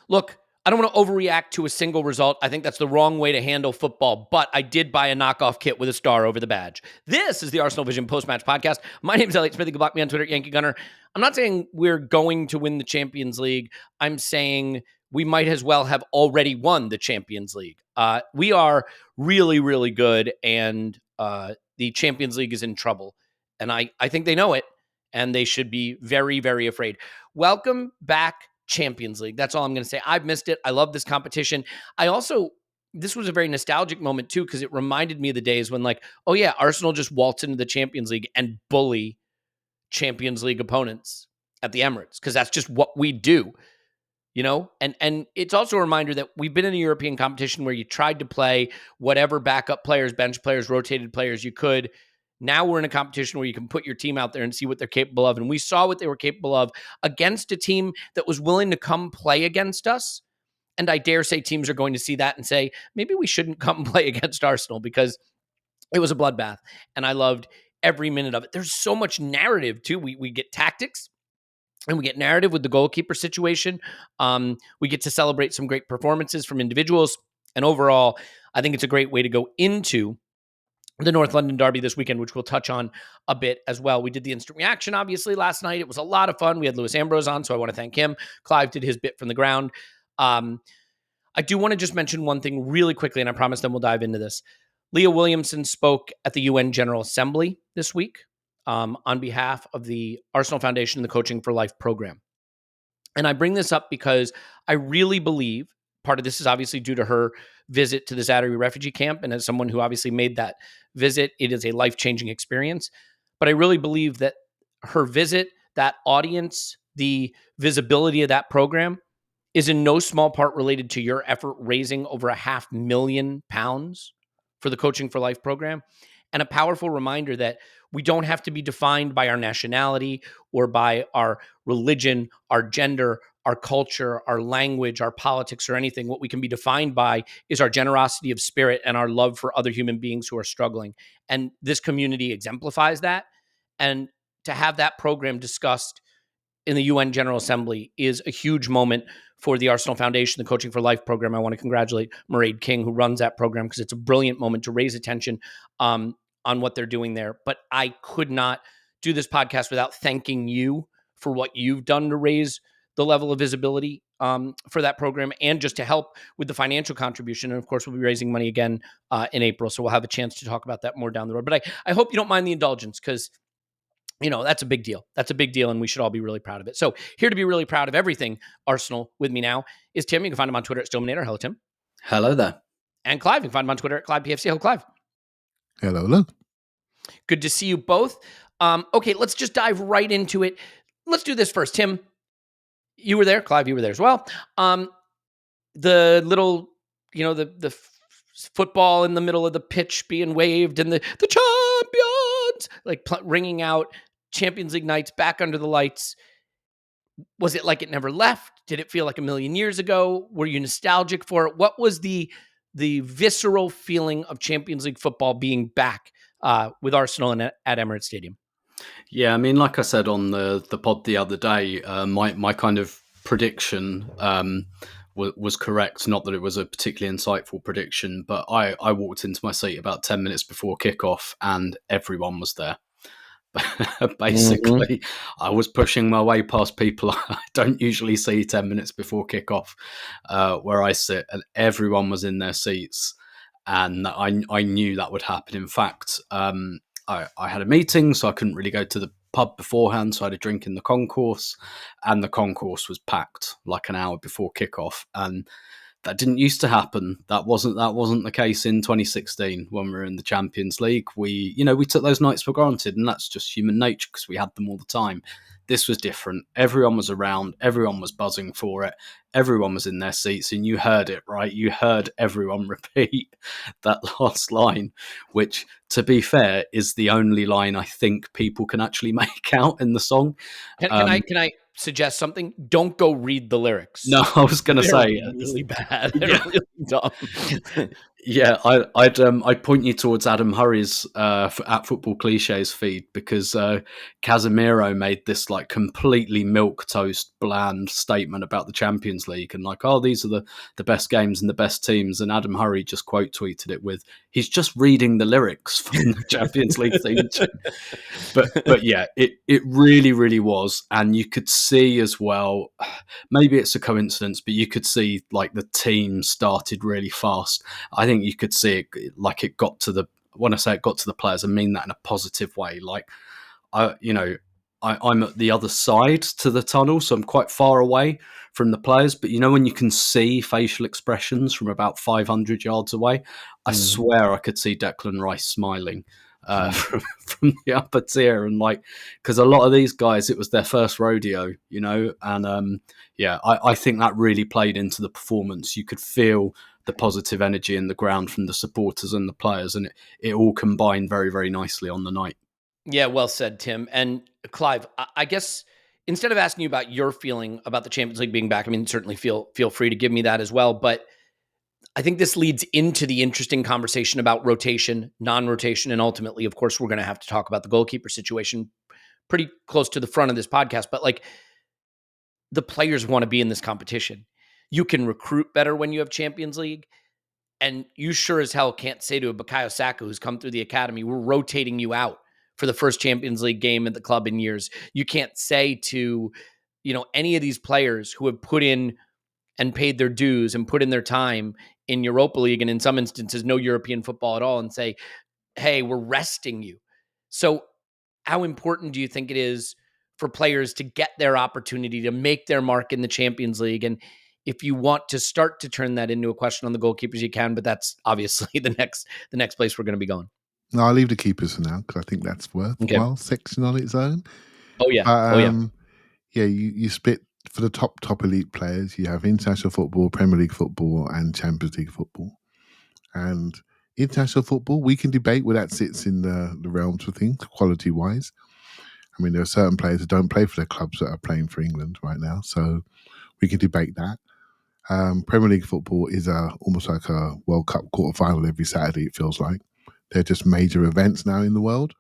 Look, I don't want to overreact to a single result. I think that's the wrong way to handle football, but I did buy a knockoff kit with a star over the badge. This is the ArsenalVision Post-Match Podcast. My name is Elliot Smith. You can block me on Twitter at Yankee Gunner. I'm not saying we're going to win the Champions League. I'm saying we might as well have already won the Champions League. We are really, really good, and the Champions League is in trouble. And I think they know it, and they should be very, very afraid. Welcome back, Champions League. That's all I'm going to say. I've missed it. I love this competition. This was a very nostalgic moment too, because it reminded me of the days when oh yeah, Arsenal just waltz into the Champions League and bully Champions League opponents at the Emirates, because that's just what we do, and it's also a reminder that we've been in a European competition where you tried to play whatever backup players, bench players, rotated players you could. Now we're in a competition where you can put your team out there and see what they're capable of. And we saw what they were capable of against a team that was willing to come play against us. And I dare say teams are going to see that and say, maybe we shouldn't come play against Arsenal, because it was a bloodbath. And I loved every minute of it. There's so much narrative too. We get tactics and we get narrative with the goalkeeper situation. We get to celebrate some great performances from individuals. And overall, I think it's a great way to go into the North London Derby this weekend, which we'll touch on a bit as well. We did the instant reaction, obviously, last night. It was a lot of fun. We had Lewis Ambrose on, so I want to thank him. Clive did his bit from the ground. I do want to just mention one thing really quickly, and I promise then we'll dive into this. Leah Williamson spoke at the UN General Assembly this week on behalf of the Arsenal Foundation and the Coaching for Life program. And I bring this up because I really believe part of this is obviously due to her visit to the Zaatari refugee camp. And as someone who obviously made that visit, it is a life-changing experience. But I really believe that her visit, that audience, the visibility of that program is in no small part related to your effort raising over £500,000 for the Coaching for Life program. And a powerful reminder that we don't have to be defined by our nationality or by our religion, our gender, our culture, our language, our politics, or anything. What we can be defined by is our generosity of spirit and our love for other human beings who are struggling. And this community exemplifies that. And to have that program discussed in the UN General Assembly is a huge moment for the Arsenal Foundation, the Coaching for Life program. I want to congratulate Mairead King, who runs that program, because it's a brilliant moment to raise attention on what they're doing there. But I could not do this podcast without thanking you for what you've done to raise the level of visibility for that program, and just to help with the financial contribution. And of course, we'll be raising money again in April. So we'll have a chance to talk about that more down the road. But I hope you don't mind the indulgence, because that's a big deal. That's a big deal, and we should all be really proud of it. So here to be really proud of everything Arsenal with me now is Tim. You can find him on Twitter at Stillmanator. Hello, Tim. Hello there. And Clive. You can find him on Twitter at ClivePFC. Hello, Clive. Hello. Good to see you both. Okay, let's just dive right into it. Let's do this first. Tim, you were there. Clive, you were there as well. The little, the football in the middle of the pitch being waved, and the champions, ringing out Champions League nights back under the lights. Was it like it never left? Did it feel like a million years ago? Were you nostalgic for it? What was the visceral feeling of Champions League football being back with Arsenal and at Emirates Stadium? Yeah, I mean, like I said on the pod the other day, my kind of prediction was correct. Not that it was a particularly insightful prediction, but I walked into my seat about 10 minutes before kickoff and everyone was there. Basically, I was pushing my way past people I don't usually see 10 minutes before kickoff where I sit, and everyone was in their seats. And I knew that would happen. In fact, I had a meeting, so I couldn't really go to the pub beforehand, so I had a drink in the concourse, and the concourse was packed like an hour before kickoff, and that didn't used to happen. That wasn't the case in 2016 when we were in the Champions League. We took those nights for granted, and that's just human nature because we had them all the time. This was different. Everyone was around. Everyone was buzzing for it. Everyone was in their seats, and you heard it, right? You heard everyone repeat that last line, which, to be fair, is the only line I think people can actually make out in the song. Can I suggest something? Don't go read the lyrics. No, I was going to say really bad. They're really dumb. Yeah, I'd point you towards Adam Hurrey's at Football Cliches feed, because Casemiro made this like completely milk toast bland statement about the Champions League and like, oh, these are the best games and the best teams, and Adam Hurrey just quote tweeted it with, he's just reading the lyrics from the Champions League theme tune. But yeah, it really was, and you could see as well. Maybe it's a coincidence, but you could see like the team started really fast. I think you could see it, like it got to the. When I say it got to the players, I mean that in a positive way. Like I'm at the other side to the tunnel, so I'm quite far away from the players. But when you can see facial expressions from about 500 yards away, I swear I could see Declan Rice smiling from the upper tier, and like, because a lot of these guys, it was their first rodeo, and I think that really played into the performance. You could feel the positive energy in the ground from the supporters and the players, and it all combined very, very nicely on the night. Yeah, well said, Tim. And Clive, I guess instead of asking you about your feeling about the Champions League being back, I mean, certainly feel free to give me that as well. But I think this leads into the interesting conversation about rotation, non-rotation, and ultimately, of course, we're going to have to talk about the goalkeeper situation pretty close to the front of this podcast. But like, the players want to be in this competition. You can recruit better when you have Champions League. And you sure as hell can't say to a Bukayo Saka who's come through the academy, we're rotating you out for the first Champions League game at the club in years. You can't say to, any of these players who have put in and paid their dues and put in their time in Europa League, and in some instances, no European football at all, and say, hey, we're resting you. So how important do you think it is for players to get their opportunity to make their mark in the Champions League? And if you want to start to turn that into a question on the goalkeepers, you can, but that's obviously the next place we're going to be going. No, I'll leave the keepers for now because I think that's worthwhile Okay. section on its own. Oh yeah. Yeah, you split for the top elite players. You have international football, Premier League football, and Champions League football. And international football, we can debate where that sits in the realms of things, quality wise. I mean, there are certain players who don't play for their clubs that are playing for England right now, so we can debate that. Premier League football is almost like a World Cup quarterfinal every Saturday, it feels like. They're just major events now in the world.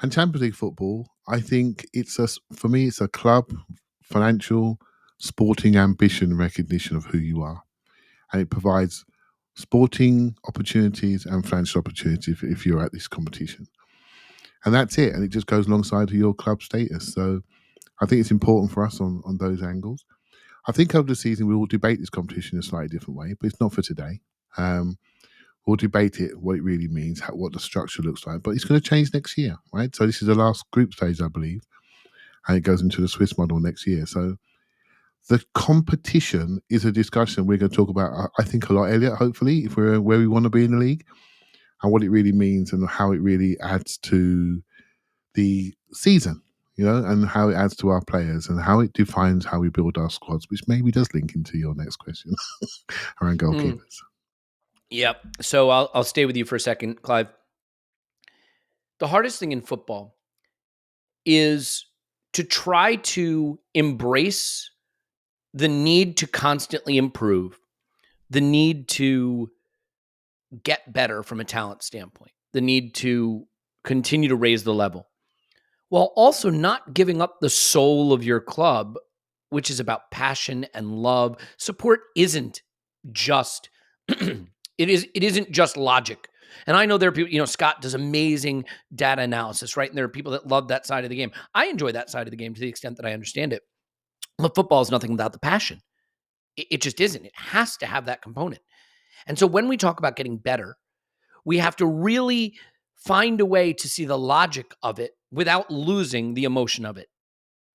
And Champions League football, I think for me, it's a club, financial, sporting ambition recognition of who you are. And it provides sporting opportunities and financial opportunities if you're at this competition. And that's it. And it just goes alongside your club status. So I think it's important for us on those angles. I think over the season we will debate this competition in a slightly different way, but it's not for today. We'll debate it, what it really means, what the structure looks like. But it's going to change next year, right? So this is the last group stage, I believe, and it goes into the Swiss model next year. So the competition is a discussion we're going to talk about, I think, a lot, Elliot, hopefully, if we're where we want to be in the league, and what it really means and how it really adds to the season, and how it adds to our players and how it defines how we build our squads, which maybe does link into your next question around goalkeepers. Yep. So I'll stay with you for a second, Clive. The hardest thing in football is to try to embrace the need to constantly improve, the need to get better from a talent standpoint, the need to continue to raise the level, while also not giving up the soul of your club, which is about passion and love. Support isn't just it isn't just logic. And I know there are people, Scott does amazing data analysis, right? And there are people that love that side of the game. I enjoy that side of the game to the extent that I understand it. But football is nothing without the passion. It just isn't. It has to have that component. And so when we talk about getting better, we have to really find a way to see the logic of it without losing the emotion of it.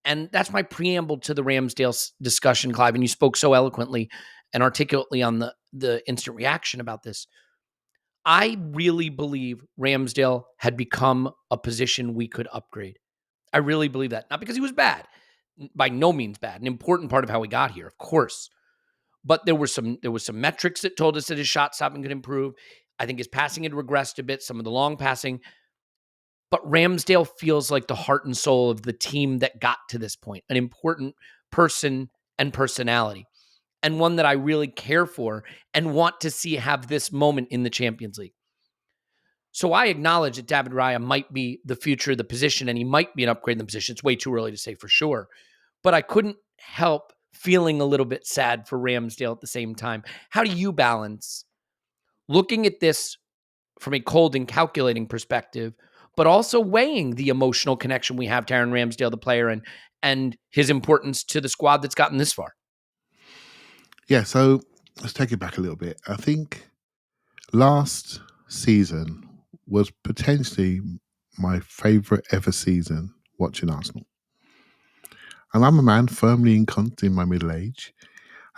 And that's my preamble to the Ramsdale discussion, Clive. And you spoke so eloquently and articulately on the instant reaction about this. I really believe Ramsdale had become a position we could upgrade. I really believe that. Not because he was bad, by no means bad. An important part of how we got here, of course. But there was some metrics that told us that his shot stopping could improve. I think his passing had regressed a bit, some of the long passing. But Ramsdale feels like the heart and soul of the team that got to this point, an important person and personality. and one that I really care for and want to see have this moment in the Champions League. So I acknowledge that David Raya might be the future of the position, and he might be an upgrade in the position. It's way too early to say for sure. But I couldn't help feeling a little bit sad for Ramsdale at the same time. How do you balance looking at this from a cold and calculating perspective, but also weighing the emotional connection we have to Aaron Ramsdale, the player, and his importance to the squad that's gotten this far? Yeah, so let's take it back a little bit. I think last season was potentially my favourite ever season watching Arsenal. And I'm a man firmly in my middle age.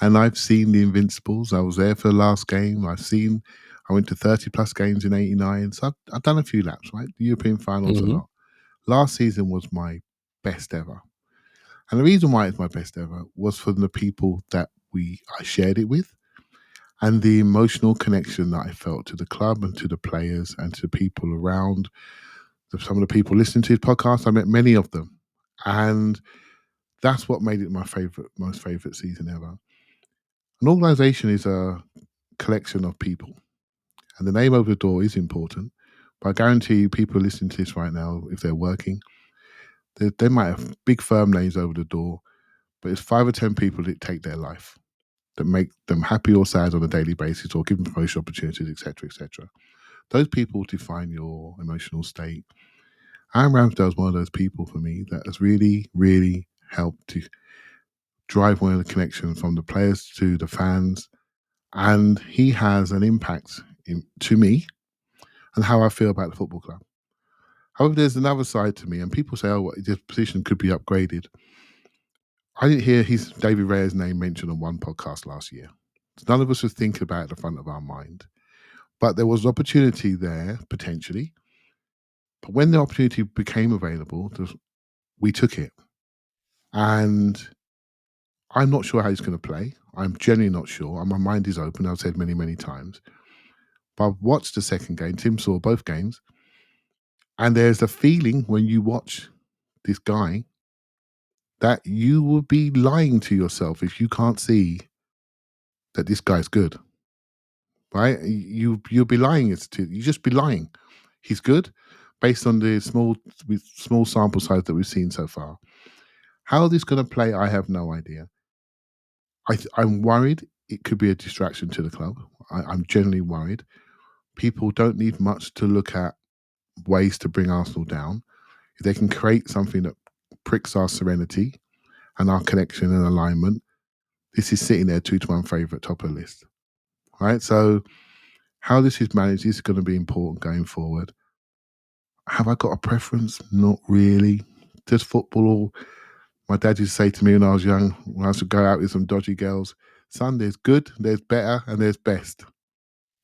And I've seen the Invincibles. I was there for the last game. I went to 30 plus games in 89. So I've done a few laps, right? The European finals a lot. Last season was my best ever. And the reason why it's my best ever was from the people that I shared it with and the emotional connection that I felt to the club and to the players and to the people around. Some of the people listening to his podcast, I met many of them. And that's what made it my most favorite season ever. An organization is a collection of people. And the name over the door is important. But I guarantee you, people listening to this right now, if they're working, they might have big firm names over the door, but it's 5 or 10 people that take their life, that make them happy or sad on a daily basis, or give them promotion opportunities, etc., etc. Those people define your emotional state. Aaron Ramsdale is one of those people for me that has really, really helped to drive one of the connections from the players to the fans, and he has an impact to me and how I feel about the football club. However, there's another side to me, and people say, "Oh, this position could be upgraded." I didn't hear David Raya's name mentioned on one podcast last year. None of us was thinking about it at the front of our mind, but there was opportunity there potentially. But when the opportunity became available, we took it, and I'm not sure how he's going to play. I'm genuinely not sure. My mind is open. I've said many, many times. But I've watched the second game. Tim saw both games. And there's a feeling when you watch this guy that you will be lying to yourself if you can't see that this guy's good. Right? You'll be lying. You just be lying. He's good based on the small sample size that we've seen so far. How this going to play, I have no idea. I'm worried it could be a distraction to the club. I'm genuinely worried. People don't need much to look at ways to bring Arsenal down. If they can create something that pricks our serenity and our connection and alignment, this is sitting there 2-1 favourite, top of the list. Right? So how this is managed is going to be important going forward. Have I got a preference? Not really. Just football. My dad used to say to me when I was young, when I used to go out with some dodgy girls, son, there's good, there's better, and there's best.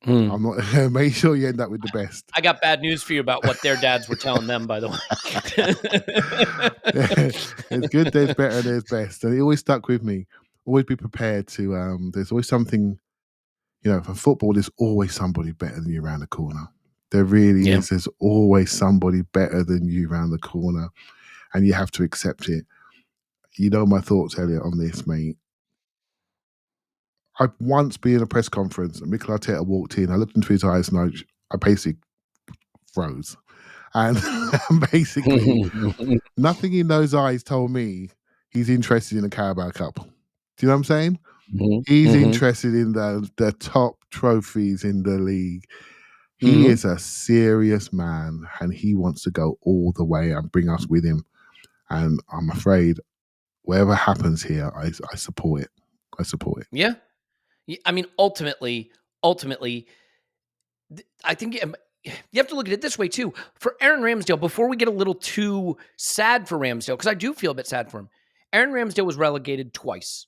I'm not. Make sure you end up with the best. I got bad news for you about what their dads were telling them, by the way. There's good, there's better, there's best. And it always stuck with me. Always be prepared to, there's always something, for football, there's always somebody better than you around the corner. There really is. There's always somebody better than you around the corner. And you have to accept it. You know my thoughts, Elliot, on this, mate. I've once been in a press conference and Mikel walked in. I looked into his eyes and I basically froze. And basically, nothing in those eyes told me he's interested in the Carabao Cup. Do you know what I'm saying? He's interested in the top trophies in the league. He is a serious man and he wants to go all the way and bring us with him. And I'm afraid whatever happens here, I support it. I support it. Yeah. I mean, ultimately, I think you have to look at it this way too. For Aaron Ramsdale, before we get a little too sad for Ramsdale, because I do feel a bit sad for him, Aaron Ramsdale was relegated twice.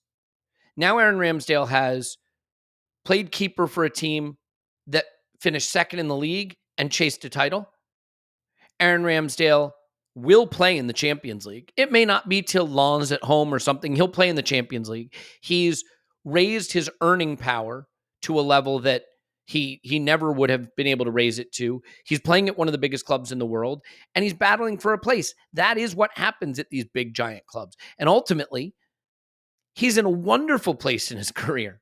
Now Aaron Ramsdale has played keeper for a team that finished second in the league and chased a title. Aaron Ramsdale will play in the Champions League. It may not be till Lens at home or something. He'll play in the Champions League. He's raised his earning power to a level that he never would have been able to raise it to. He's playing at one of the biggest clubs in the world, and he's battling for a place. That is what happens at these big, giant clubs. And ultimately, He's in a wonderful place in his career,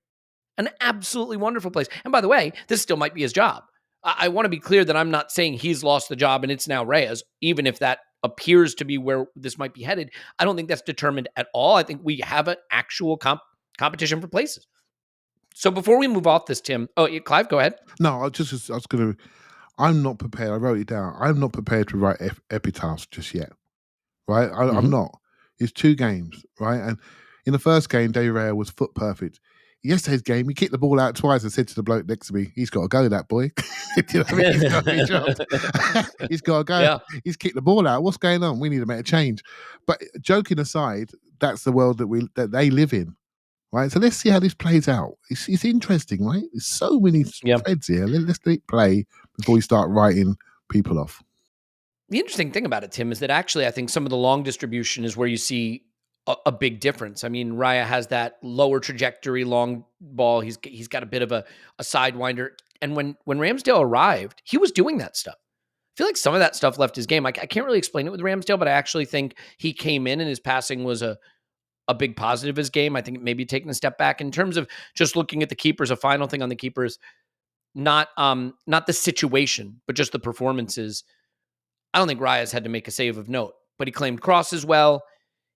an absolutely wonderful place. And by the way, this still might be his job. I want to be clear that I'm not saying he's lost the job and it's now Raya's, even if that appears to be where this might be headed. I don't think that's determined at all. I think we have an actual competition for places. So before we move off this, Tim, Clive, go ahead. No, I'm not prepared. I wrote it down. I'm not prepared to write epitaphs just yet. Right? I'm not. It's 2 games, right? And in the first game, David Raya was foot perfect. Yesterday's game, he kicked the ball out twice and said to the bloke next to me, he's got to go, that boy. You know what I mean? He's got to be dropped. He's got to go. Yeah. He's kicked the ball out. What's going on? We need to make a change. But joking aside, that's the world that they live in, right? So let's see how this plays out. It's interesting, right? There's so many threads here. Let's let it play before we start writing people off. The interesting thing about it, Tim, is that actually I think some of the long distribution is where you see a big difference. I mean, Raya has that lower trajectory, long ball. He's got a bit of a sidewinder. And when Ramsdale arrived, he was doing that stuff. I feel like some of that stuff left his game. I can't really explain it with Ramsdale, but I actually think he came in and his passing was a big positive of his game. I think maybe taking a step back in terms of just looking at the keepers. A final thing on the keepers, not the situation, but just the performances. I don't think Raya's had to make a save of note, but he claimed crosses well.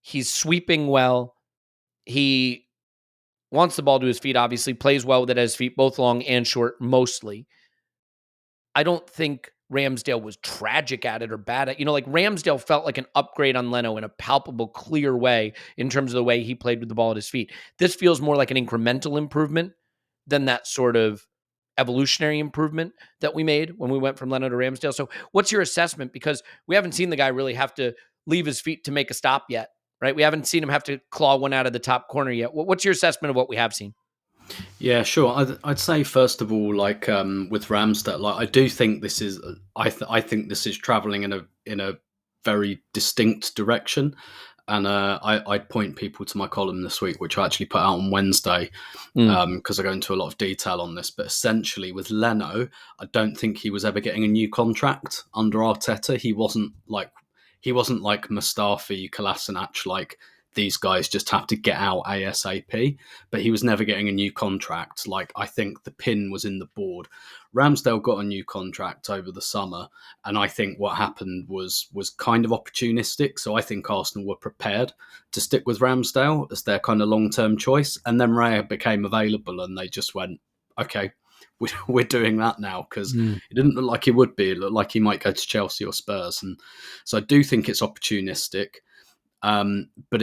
He's sweeping well. He wants the ball to his feet, obviously, plays well with it at his feet, both long and short, mostly. I don't think Ramsdale was tragic at it or bad at it. Like Ramsdale felt like an upgrade on Leno in a palpable, clear way in terms of the way he played with the ball at his feet. This feels more like an incremental improvement than that sort of evolutionary improvement that we made when we went from Leno to Ramsdale. So what's your assessment? Because we haven't seen the guy really have to leave his feet to make a stop yet, right? We haven't seen him have to claw one out of the top corner yet. What's your assessment of what we have seen? Yeah, sure. I'd say first of all, like with Ramsdale, like I do think this is, I think this is traveling in a very distinct direction, and I'd point people to my column this week, which I actually put out on Wednesday, because I go into a lot of detail on this. But essentially, with Leno, I don't think he was ever getting a new contract under Arteta. He wasn't like Mustafi, Kolasinac, like. These guys just have to get out ASAP, but he was never getting a new contract. Like, I think the pin was in the board. Ramsdale got a new contract over the summer, and I think what happened was kind of opportunistic. So I think Arsenal were prepared to stick with Ramsdale as their kind of long-term choice, and then Raya became available, and they just went, okay, we're doing that now, because it didn't look like he would be. It looked like he might go to Chelsea or Spurs, and so I do think it's opportunistic. But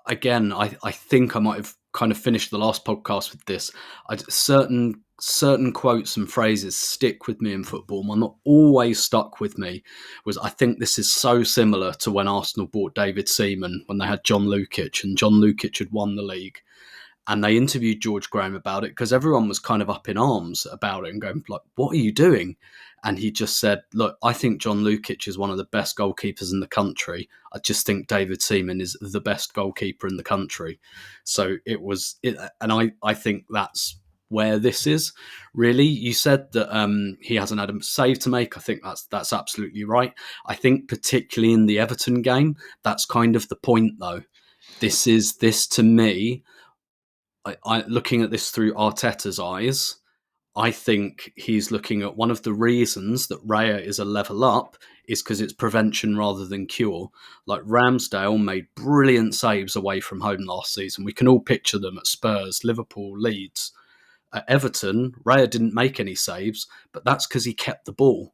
again, I think I might have kind of finished the last podcast with this. Certain quotes and phrases stick with me in football. One that always stuck with me was, I think this is so similar to when Arsenal bought David Seaman, when they had John Lukic, and John Lukic had won the league. And they interviewed George Graham about it, because everyone was kind of up in arms about it and going like, what are you doing? And he just said, look, I think John Lukic is one of the best goalkeepers in the country. I just think David Seaman is the best goalkeeper in the country. So and I think that's where this is, really. You said that he hasn't had a save to make. I think that's absolutely right. I think particularly in the Everton game, that's kind of the point, though. This to me, I looking at this through Arteta's eyes, I think he's looking at one of the reasons that Raya is a level up is because it's prevention rather than cure. Like, Ramsdale made brilliant saves away from home last season. We can all picture them at Spurs, Liverpool, Leeds. At Everton, Raya didn't make any saves, but that's because he kept the ball.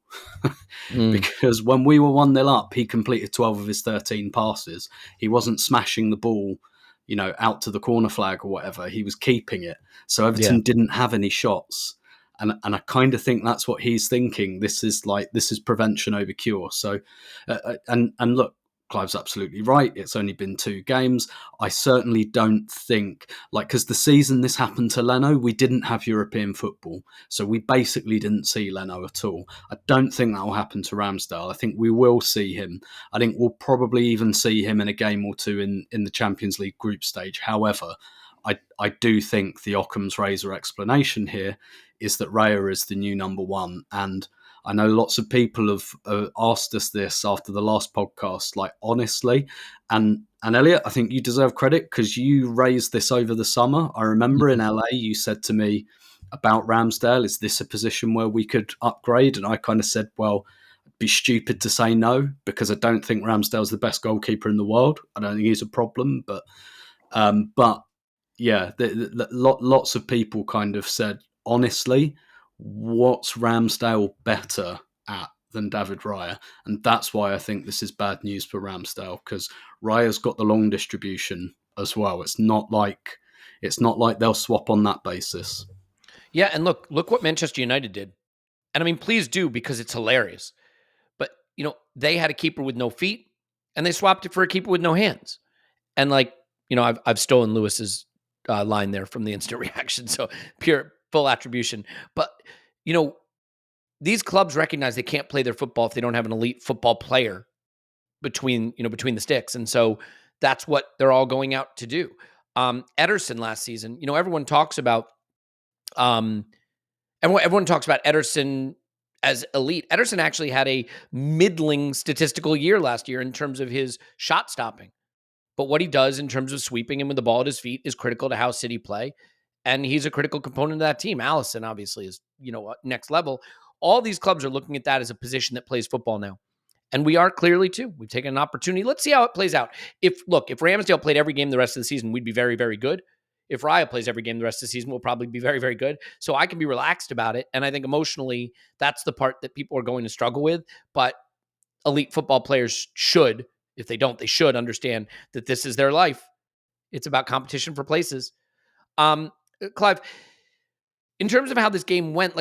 Because when we were 1-0 up, he completed 12 of his 13 passes. He wasn't smashing the ball, out to the corner flag or whatever. He was keeping it. So Everton didn't have any shots. And I kind of think that's what he's thinking. This is prevention over cure. So, and look, Clive's absolutely right. It's only been 2 games. I certainly don't think, because the season this happened to Leno, we didn't have European football. So we basically didn't see Leno at all. I don't think that will happen to Ramsdale. I think we will see him. I think we'll probably even see him in a game or two in the Champions League group stage. However, I do think the Occam's razor explanation here is that Raya is the new number 1. And I know lots of people have asked us this after the last podcast, honestly, and And Elliot, I think you deserve credit because you raised this over the summer. I remember in LA, you said to me about Ramsdale, is this a position where we could upgrade? And I kind of said, well, it'd be stupid to say no because I don't think Ramsdale's the best goalkeeper in the world. I don't think he's a problem. But yeah, lots of people kind of said, honestly, what's Ramsdale better at than David Raya? And that's why I think this is bad news for Ramsdale, because Raya's got the long distribution as well. It's not like they'll swap on that basis. Yeah, and look what Manchester United did. And I mean, please do, because it's hilarious. But, they had a keeper with no feet, and they swapped it for a keeper with no hands. And I've stolen Lewis's line there from the instant reaction, so pure full attribution. But these clubs recognize they can't play their football if they don't have an elite football player between the sticks, and so that's what they're all going out to do. Ederson last season, everyone talks about everyone talks about Ederson as elite. Ederson actually had a middling statistical year last year in terms of his shot stopping. But what he does in terms of sweeping him with the ball at his feet is critical to how City play. And he's a critical component of that team. Alisson obviously is, next level. All these clubs are looking at that as a position that plays football now. And we are clearly too. We've taken an opportunity. Let's see how it plays out. If Ramsdale played every game the rest of the season, we'd be very, very good. If Raya plays every game the rest of the season, we'll probably be very, very good. So I can be relaxed about it. And I think emotionally, that's the part that people are going to struggle with. But elite football players should, if they don't, they should understand that this is their life. It's about competition for places. Clive, in terms of how this game went,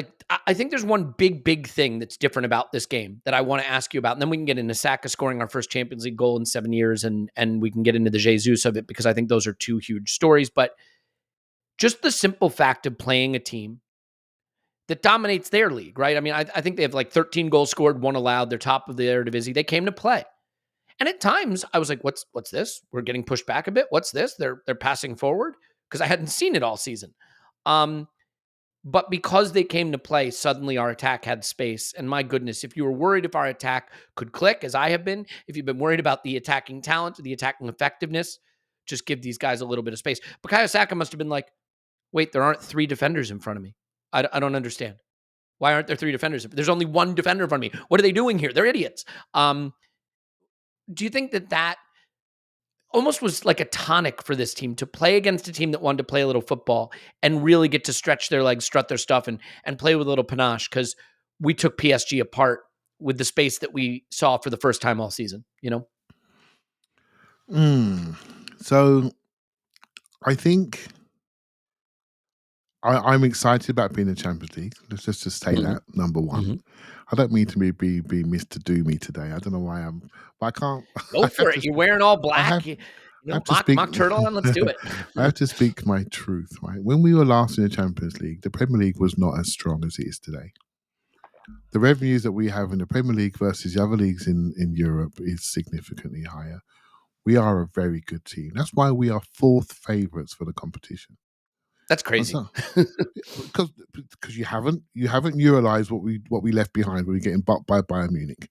I think there's one big thing that's different about this game that I want to ask you about. And then we can get into Saka scoring our first Champions League goal in 7 years, and we can get into the Jesus of it, because I think those are two huge stories. But just the simple fact of playing a team that dominates their league, right? I mean, I think they have 13 goals scored, 1 allowed. They're top of the Eredivisie. They came to play. And at times I was like, what's this? We're getting pushed back a bit. What's this? They're passing forward, because I hadn't seen it all season. But because they came to play, suddenly our attack had space. And my goodness, if you were worried if our attack could click, as I have been, if you've been worried about the attacking talent, the attacking effectiveness, just give these guys a little bit of space. Bukayo Saka must have been like, wait, there aren't 3 defenders in front of me. I don't understand. Why aren't there 3 defenders? There's only 1 defender in front of me. What are they doing here? They're idiots. Do you think that almost was like a tonic for this team to play against a team that wanted to play a little football and really get to stretch their legs, strut their stuff, and play with a little panache? Because we took PSG apart with the space that we saw for the first time all season, So I think I'm excited about being in the Champions League. Let's just say that, number one. Mm-hmm. I don't mean to be Mr. Do Me today. I don't know why but I can't. Go for it. You're wearing all black. Mock turtle on. Let's do it. I have to speak my truth, right? When we were last in the Champions League, the Premier League was not as strong as it is today. The revenues that we have in the Premier League versus the other leagues in Europe is significantly higher. We are a very good team. That's why we are 4th favourites for the competition. That's crazy. Because you haven't realised what we left behind when we were getting bucked by Bayern Munich,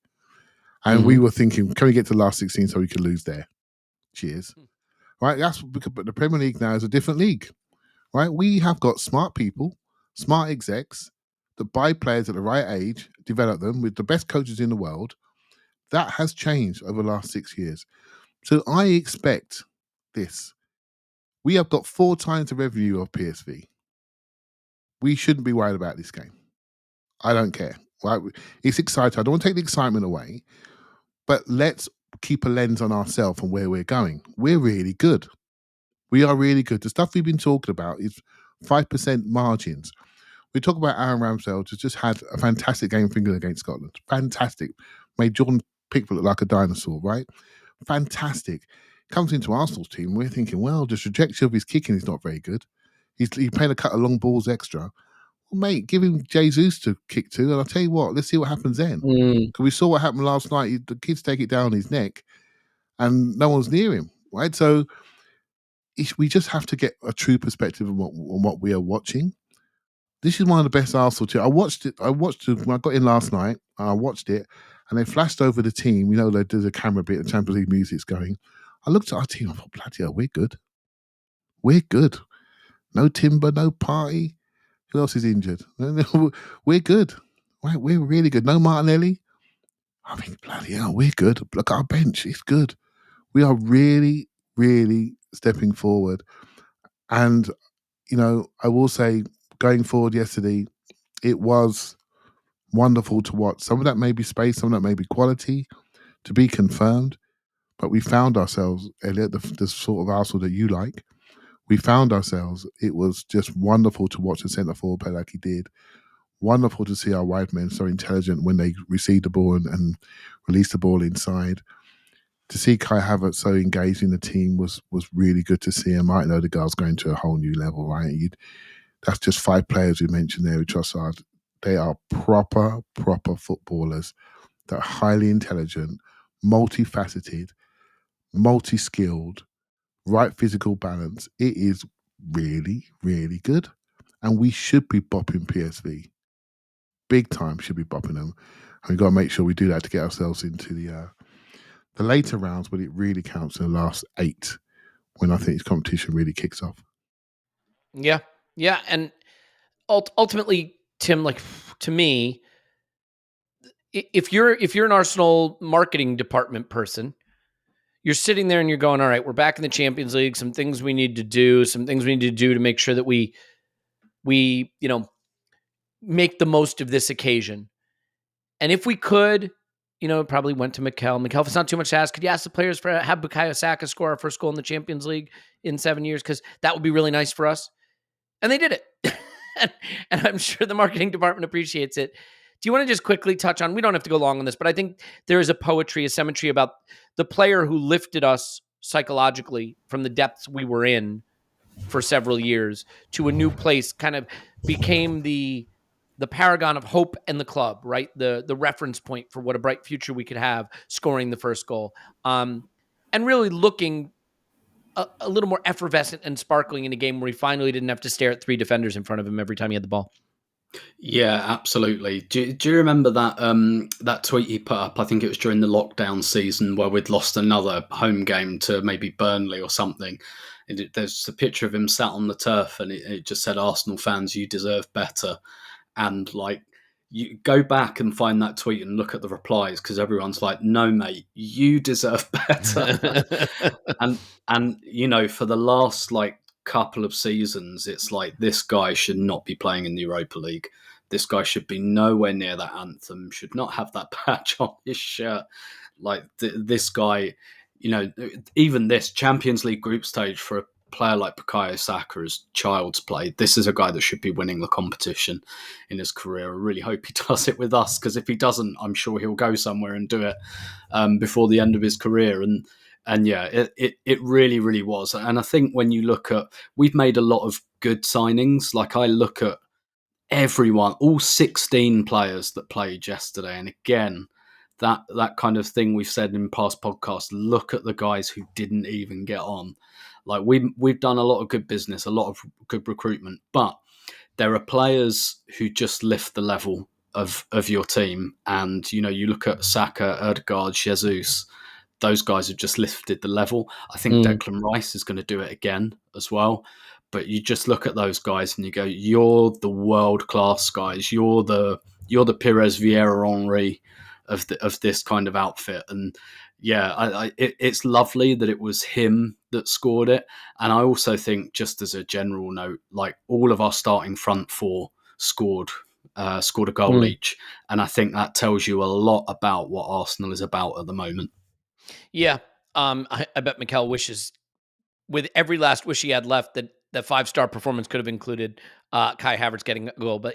and we were thinking, can we get to the last 16 so we can lose there? Cheers, right? That's because, but the Premier League now is a different league, right? We have got smart people, smart execs that buy players at the right age, develop them with the best coaches in the world. That has changed over the last 6 years. So I expect this. We have got 4 times the revenue of PSV. We shouldn't be worried about this game. I don't care. Right? It's exciting. I don't want to take the excitement away, but let's keep a lens on ourselves and where we're going. We're really good. We are really good. The stuff we've been talking about is 5% margins. We talk about Aaron Ramsdale, who's just had a fantastic game for England against Scotland. Fantastic. Made Jordan Pickford look like a dinosaur, right? Fantastic. Comes into Arsenal's team, we're thinking, well, the trajectory of his kicking is not very good. He's playing a cut of long balls extra. Well, mate, give him Jesus to kick to, and I'll tell you what, let's see what happens then. Because we saw what happened last night. The kids take it down his neck, and no one's near him, right? So we just have to get a true perspective on what we are watching. This is one of the best Arsenal teams. I watched it when I got in last night. I watched it, and they flashed over the team. There's a camera bit, the Champions League music's going. I looked at our team. I thought, bloody hell, we're good. We're good. No Timber, no Party. Who else is injured? We're good. We're really good. No Martinelli. I think, bloody hell, we're good. Look at our bench. It's good. We are really, really stepping forward. And, I will say, going forward yesterday, it was wonderful to watch. Some of that may be space, some of that may be quality, to be confirmed. But we found ourselves, Elliot, the sort of Arsenal that you like. We found ourselves. It was just wonderful to watch the centre forward play like he did. Wonderful to see our wide men so intelligent when they received the ball and released the ball inside. To see Kai Havertz so engaged in the team was really good to see. And Mike Odegaard's going to a whole new level, right? That's just 5 players we mentioned there with Trossard. They are proper footballers that are highly intelligent, multifaceted, multi-skilled, right physical balance. It is really, really good. And we should be bopping PSV. Big time should be bopping them. And we've got to make sure we do that to get ourselves into the later rounds, but it really counts in the last 8 when I think this competition really kicks off. Yeah. Yeah. And ultimately, Tim, like, to me, if you're an Arsenal marketing department person, you're sitting there and you're going, all right, we're back in the Champions League. Some things we need to do to make sure that we make the most of this occasion. And if we could, probably went to Mikel. Mikel, if it's not too much to ask, could you ask the players for have Bukayo Saka score our first goal in the Champions League in 7 years? Because that would be really nice for us. And they did it. and I'm sure the marketing department appreciates it. Do you want to just quickly touch on, we don't have to go long on this, but I think there is a poetry, a symmetry about the player who lifted us psychologically from the depths we were in for several years to a new place, kind of became the paragon of hope in the club, right? The reference point for what a bright future we could have, scoring the first goal. And really looking a little more effervescent and sparkling in a game where he finally didn't have to stare at 3 defenders in front of him every time he had the ball. Yeah, absolutely. Do you remember that tweet he put up? I think it was during the lockdown season where we'd lost another home game to maybe Burnley or something. There's a picture of him sat on the turf, and it just said, "Arsenal fans, you deserve better." And like, you go back and find that tweet and look at the replies, because everyone's like, "No, mate, you deserve better." and for the last couple of seasons, it's like, this guy should not be playing in the Europa League. This guy should be nowhere near that anthem, should not have that badge on his shirt. This guy, even this Champions League group stage for a player like Bukayo Saka is child's play. This is a guy that should be winning the competition in his career. I really hope he does it with us, because if he doesn't, I'm sure he'll go somewhere and do it before the end of his career. And yeah, it really, really was. And I think when you look at, we've made a lot of good signings. Like, I look at everyone, all 16 players that played yesterday. And again, that kind of thing we've said in past podcasts, look at the guys who didn't even get on. Like, we've done a lot of good business, a lot of good recruitment, but there are players who just lift the level of your team. And, you look at Saka, Odegaard, Jesus, those guys have just lifted the level. I think Declan Rice is going to do it again as well. But you just look at those guys and you go, you're the world-class guys. You're the Pires Vieira Henry of this kind of outfit. And yeah, it's lovely that it was him that scored it. And I also think, just as a general note, like, all of our starting front 4 scored a goal each. And I think that tells you a lot about what Arsenal is about at the moment. Yeah. I bet Mikel wishes, with every last wish he had left, that 5-star performance could have included Kai Havertz getting a goal, but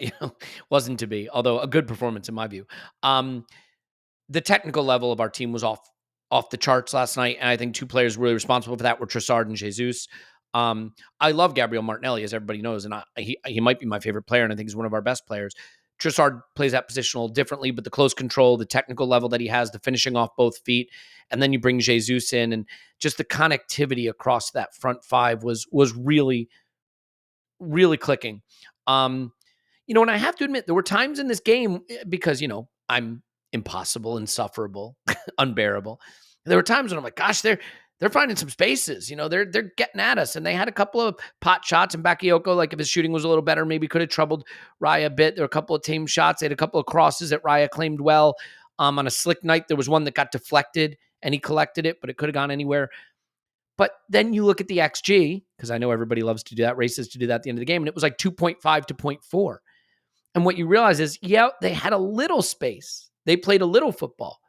wasn't to be. Although a good performance in my view. The technical level of our team was off the charts last night, and I think 2 players really responsible for that were Trossard and Jesus. I love Gabriel Martinelli, as everybody knows, and he might be my favorite player, and I think he's one of our best players. Trossard plays that position a little differently, but the close control, the technical level that he has, the finishing off both feet, and then you bring Jesus in, and just the connectivity across that front 5 was really, really clicking. And I have to admit, there were times in this game, because, I'm impossible, insufferable, unbearable. There were times when I'm like, gosh, they're they're finding some spaces. They're getting at us, and they had a couple of pot shots. And Bakayoko, like if his shooting was a little better, maybe could have troubled Raya a bit. There were a couple of tame shots. They had a couple of crosses that Raya claimed well. On a slick night, there was one that got deflected, and he collected it, but it could have gone anywhere. But then you look at the XG, because I know everybody loves to do that, races to do that at the end of the game, and it was like 2.5 to 0.4. And what you realize is, they had a little space. They played a little football,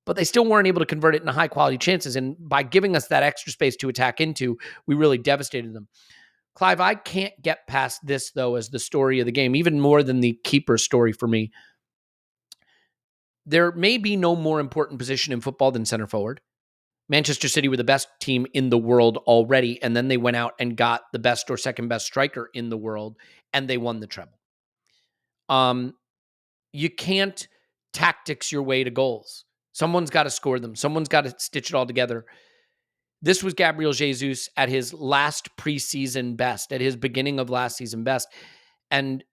but they still weren't able to convert it into high-quality chances. And by giving us that extra space to attack into, we really devastated them. Clive, I can't get past this, though, as the story of the game, even more than the keeper story for me. There may be no more important position in football than center forward. Manchester City were the best team in the world already, and then they went out and got the best or second best striker in the world, and they won the treble. You can't tactics your way to goals. Someone's got to score them. Someone's got to stitch it all together. This was Gabriel Jesus at his last preseason best, at his beginning of last season best. And,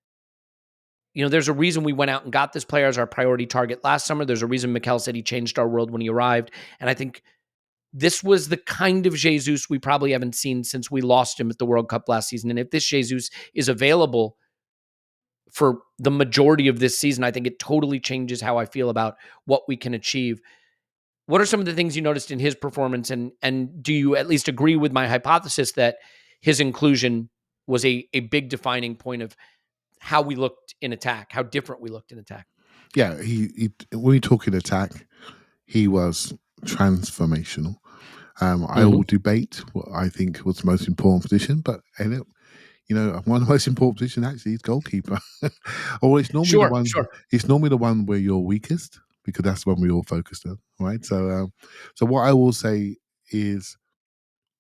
there's a reason we went out and got this player as our priority target last summer. There's a reason Mikel said he changed our world when he arrived. And I think this was the kind of Jesus we probably haven't seen since we lost him at the World Cup last season. And if this Jesus is available for the majority of this season, I think it totally changes how I feel about what we can achieve. What are some of the things you noticed in his performance? And do you at least agree with my hypothesis that his inclusion was a big defining point of how we looked in attack, how different we looked in attack? Yeah, he when we talk in attack, he was transformational. I will debate what I think was the most important position, but Elliot, one of the most important positions actually is goalkeeper. Or it's normally the one. Sure. It's normally the one where you're weakest, because that's the one we all focused on, right? So what I will say is,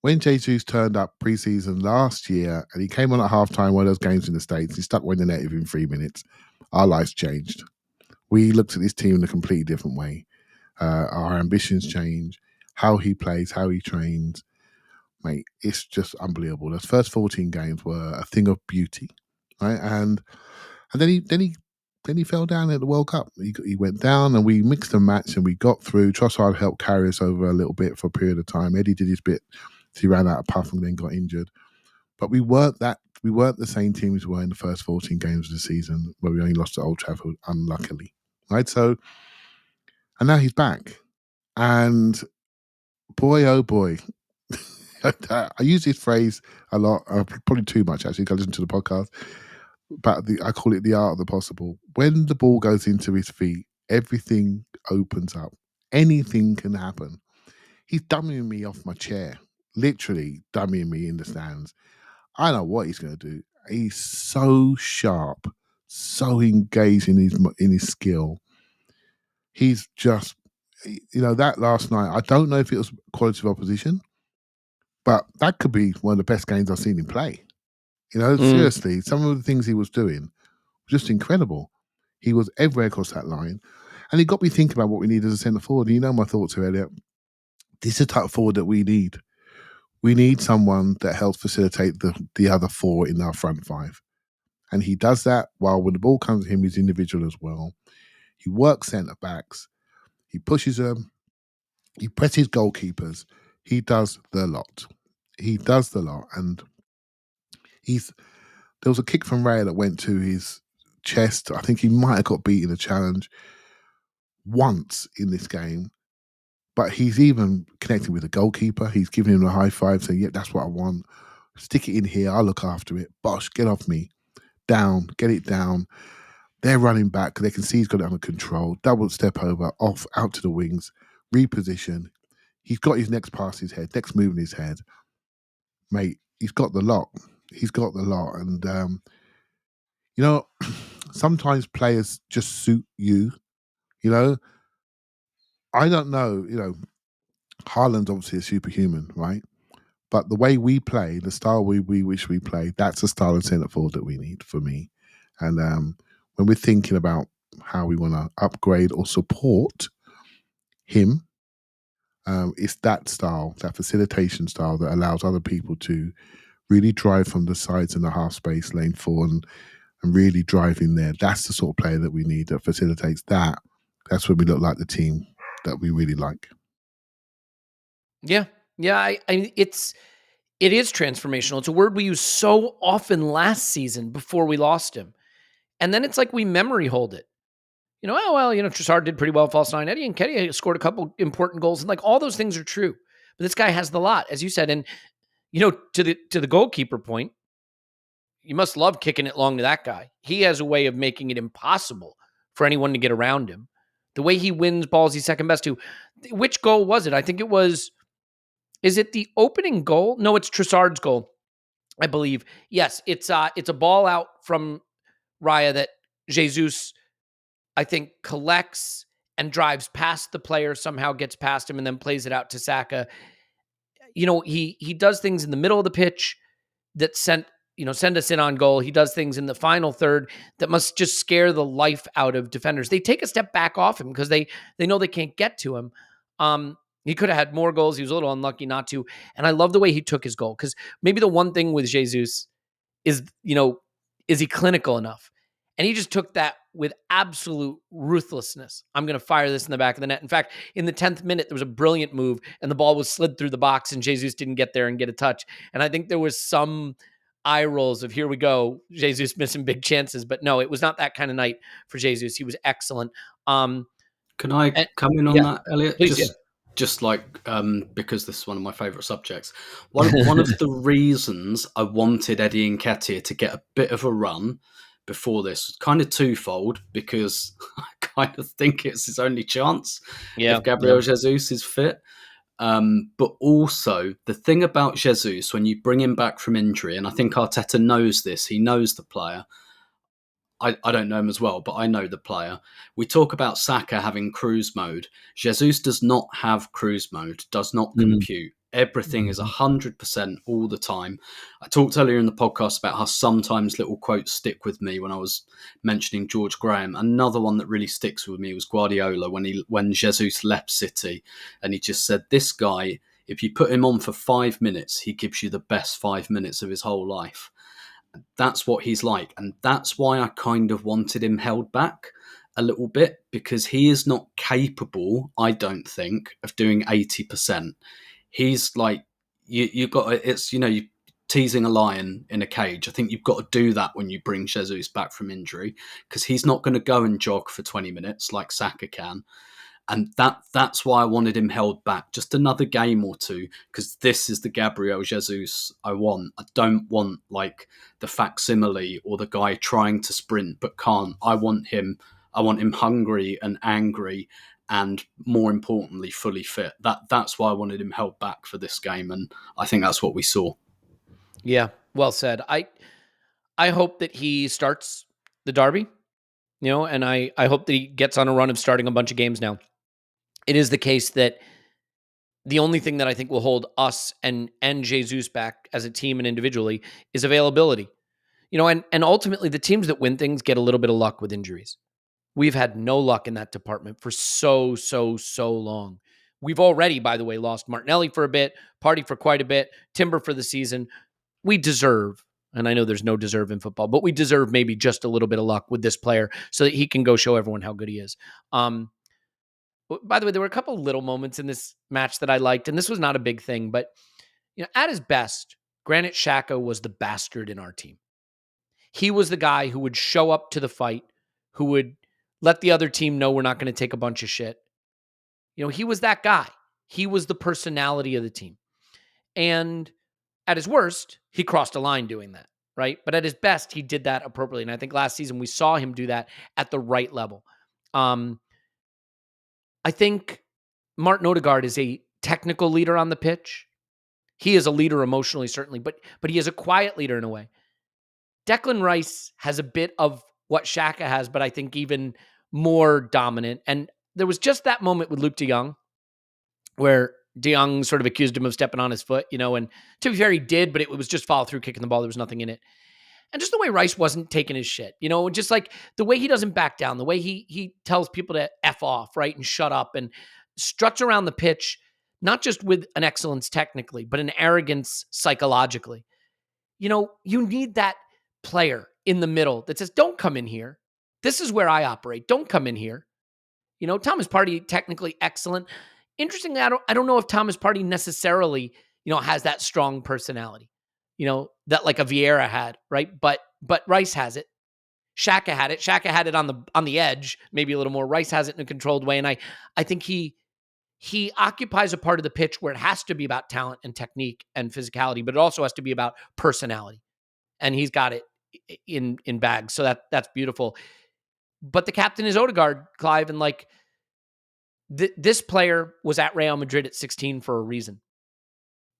when Jesus turned up preseason last year and he came on at halftime, one of those games in the States, he stuck one in the net within 3 minutes. Our lives changed. We looked at this team in a completely different way. Our ambitions change. How he plays, how he trains, mate, it's just unbelievable. Those first 14 games were a thing of beauty, right? And then he fell down at the World Cup. He went down, and we mixed and matched, and we got through. Trossard helped carry us over a little bit for a period of time. Eddie did his bit. He ran out of puff and then got injured. But we weren't the same team as we were in the first 14 games of the season, where we only lost at Old Trafford, unluckily, right? So, and now he's back, and boy, oh boy. I use this phrase a lot, probably too much actually, because I listen to the podcast, but I call it the art of the possible. When the ball goes into his feet, everything opens up. Anything can happen. He's dummying me off my chair, literally dummying me in the stands. I know what he's going to do. He's so sharp, so engaged in his skill. He's just, that last night, I don't know if it was quality of opposition, but that could be one of the best games I've seen him play. Seriously, some of the things he was doing were just incredible. He was everywhere across that line. And it got me thinking about what we need as a centre forward. And my thoughts here, Elliot. This is the type of forward that we need. We need someone that helps facilitate the other four in our front five. And he does that while when the ball comes to him, he's individual as well. He works centre backs. He pushes them. He presses goalkeepers. He does the lot. And there was a kick from Raya that went to his chest. I think he might have got beat in a challenge once in this game, but he's even connected with the goalkeeper. He's giving him a high five, saying, "Yeah, that's what I want. Stick it in here. I'll look after it. Bosh, get off me. Down, get it down." They're running back because they can see he's got it under control. Double step over, off, out to the wings, reposition. He's got his next pass his head, next move in his head. Mate, he's got the lot. And, sometimes players just suit you. I don't know, Haaland's obviously a superhuman, right? But the way we play, the style we wish we play, that's the style of centre forward that we need, for me. And when we're thinking about how we want to upgrade or support him, it's that style, that facilitation style that allows other people to really drive from the sides and the half space, lane forward, and really drive in there. That's the sort of player that we need that facilitates that. That's when we look like the team that we really like. Yeah, Yeah, it is transformational. It's a word we used so often last season before we lost him. And then it's like we memory hold it. Trossard did pretty well, false nine. Eddie Nketiah scored a couple important goals, and like all those things are true. But this guy has the lot, as you said. And to the goalkeeper point, you must love kicking it long to that guy. He has a way of making it impossible for anyone to get around him. The way he wins balls, he's second best to. Which goal was it? I think it was. Is it the opening goal? No, it's Trossard's goal, I believe. Yes, it's a ball out from Raya that Jesus, I think, collects and drives past the player, somehow gets past him, and then plays it out to Saka. He does things in the middle of the pitch that send us in on goal. He does things in the final third that must just scare the life out of defenders. They take a step back off him because they know they can't get to him. He could have had more goals. He was a little unlucky not to. And I love the way he took his goal, because maybe the one thing with Jesus is, is he clinical enough? And he just took that with absolute ruthlessness. I'm going to fire this in the back of the net. In fact, in the 10th minute, there was a brilliant move and the ball was slid through the box and Jesus didn't get there and get a touch. And I think there was some eye rolls of, here we go, Jesus missing big chances. But no, it was not that kind of night for Jesus. He was excellent. Can I come in on that, Elliot? Please, just like because this is one of my favourite subjects. One of the reasons I wanted Eddie Nketiah to get a bit of a run before this was kind of twofold, because I kind of think it's his only chance if Gabriel Jesus is fit. But also the thing about Jesus, when you bring him back from injury, and I think Arteta knows this, he knows the player. I don't know him as well, but I know the player. We talk about Saka having cruise mode. Jesus does not have cruise mode, does not compute. Everything is 100% all the time. I talked earlier in the podcast about how sometimes little quotes stick with me when I was mentioning George Graham. Another one that really sticks with me was Guardiola when Jesus left City, and he just said, this guy, if you put him on for 5 minutes, he gives you the best 5 minutes of his whole life. That's what he's like. And that's why I kind of wanted him held back a little bit, because he is not capable, I don't think, of doing 80%. He's like, you've got to, it's, you teasing a lion in a cage. I think you've got to do that when you bring Jesus back from injury, because he's not going to go and jog for 20 minutes like Saka can. And that's why I wanted him held back just another game or two, because this is the Gabriel Jesus I want. I don't want like the facsimile or the guy trying to sprint but can't. I want him hungry and angry, and more importantly, fully fit. That's why I wanted him held back for this game, and I think that's what we saw. Yeah, well said. I hope that he starts the derby, and I hope that he gets on a run of starting a bunch of games now. It is the case that the only thing that I think will hold us and Jesus back as a team and individually is availability. And ultimately the teams that win things get a little bit of luck with injuries. We've had no luck in that department for so long. We've already, by the way, lost Martinelli for a bit, Partey for quite a bit, Timber for the season. We deserve, and I know there's no deserve in football, but we deserve maybe just a little bit of luck with this player so that he can go show everyone how good he is. By the way, there were a couple little moments in this match that I liked, and this was not a big thing, but at his best, Granit Xhaka was the bastard in our team. He was the guy who would show up to the fight, who would let the other team know we're not going to take a bunch of shit. He was that guy. He was the personality of the team. And at his worst, he crossed a line doing that, right? But at his best, he did that appropriately. And I think last season we saw him do that at the right level. I think Martin Odegaard is a technical leader on the pitch. He is a leader emotionally, certainly, but he is a quiet leader in a way. Declan Rice has a bit of what Xhaka has, but I think even more dominant. And there was just that moment with Luke de Jong where de Jong sort of accused him of stepping on his foot, and to be fair, he did, but it was just follow through kicking the ball. There was nothing in it. And just the way Rice wasn't taking his shit, just like the way he doesn't back down, the way he tells people to F off, right, and shut up and struts around the pitch, not just with an excellence technically, but an arrogance psychologically. You need that player in the middle that says, don't come in here. This is where I operate. Don't come in here. Thomas Partey, technically excellent. interestingly, I don't know if Thomas Partey necessarily, has that strong personality, that like a Vieira had, right? But Rice has it. Saka had it. Saka had it on the edge, maybe a little more. Rice has it in a controlled way, and I think he occupies a part of the pitch where it has to be about talent and technique and physicality, but it also has to be about personality, and he's got it in bags. So that's beautiful. But the captain is Odegaard, Clive, and like this player was at Real Madrid at 16 for a reason.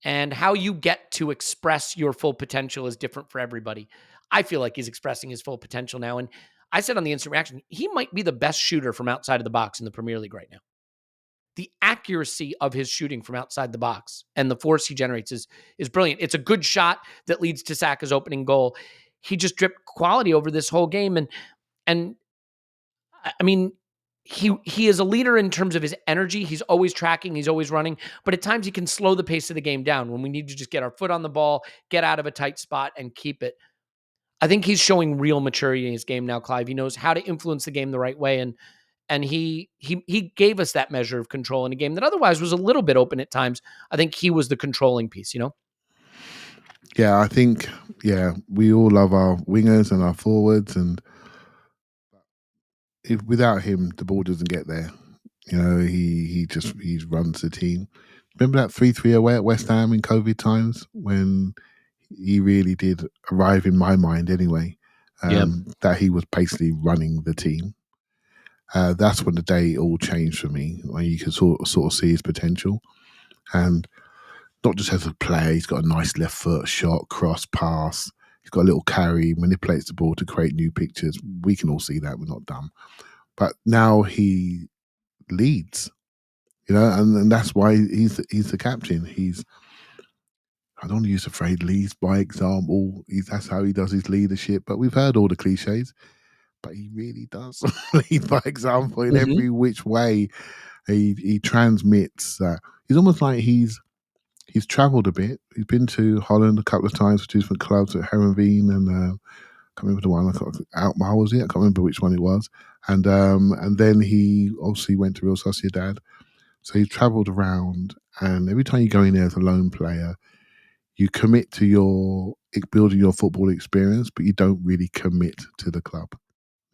And how you get to express your full potential is different for everybody. I feel like he's expressing his full potential now. And I said on the instant reaction, he might be the best shooter from outside of the box in the Premier League right now. The accuracy of his shooting from outside the box and the force he generates is brilliant. It's a good shot that leads to Saka's opening goal. He just dripped quality over this whole game. And I mean, he is a leader in terms of his energy. He's always tracking. He's always running. But at times he can slow the pace of the game down when we need to just get our foot on the ball, get out of a tight spot, and keep it. I think he's showing real maturity in his game now, Clive. He knows how to influence the game the right way. And he gave us that measure of control in a game that otherwise was a little bit open at times. I think he was the controlling piece, Yeah, I think, we all love our wingers and our forwards, and if without him, the ball doesn't get there. He runs the team. Remember that 3-3 away at West Ham in COVID times when he really did arrive in my mind anyway, that he was basically running the team. That's when the day all changed for me, when you could sort of see his potential. And not just as a player, he's got a nice left foot, shot, cross, pass. He's got a little carry, manipulates the ball to create new pictures. We can all see that. We're not dumb. But now he leads, and that's why he's the captain. I don't want to use the phrase leads by example. That's how he does his leadership. But we've heard all the cliches, but he really does lead by example in every which way. He transmits. He's almost like he's travelled a bit. He's been to Holland a couple of times for different clubs at Herenveen and I can't remember the one. Outmar was it? I can't remember which one it was. And then he obviously went to Real Sociedad. So he's travelled around, and every time you go in there as a lone player, you commit to building your football experience, but you don't really commit to the club,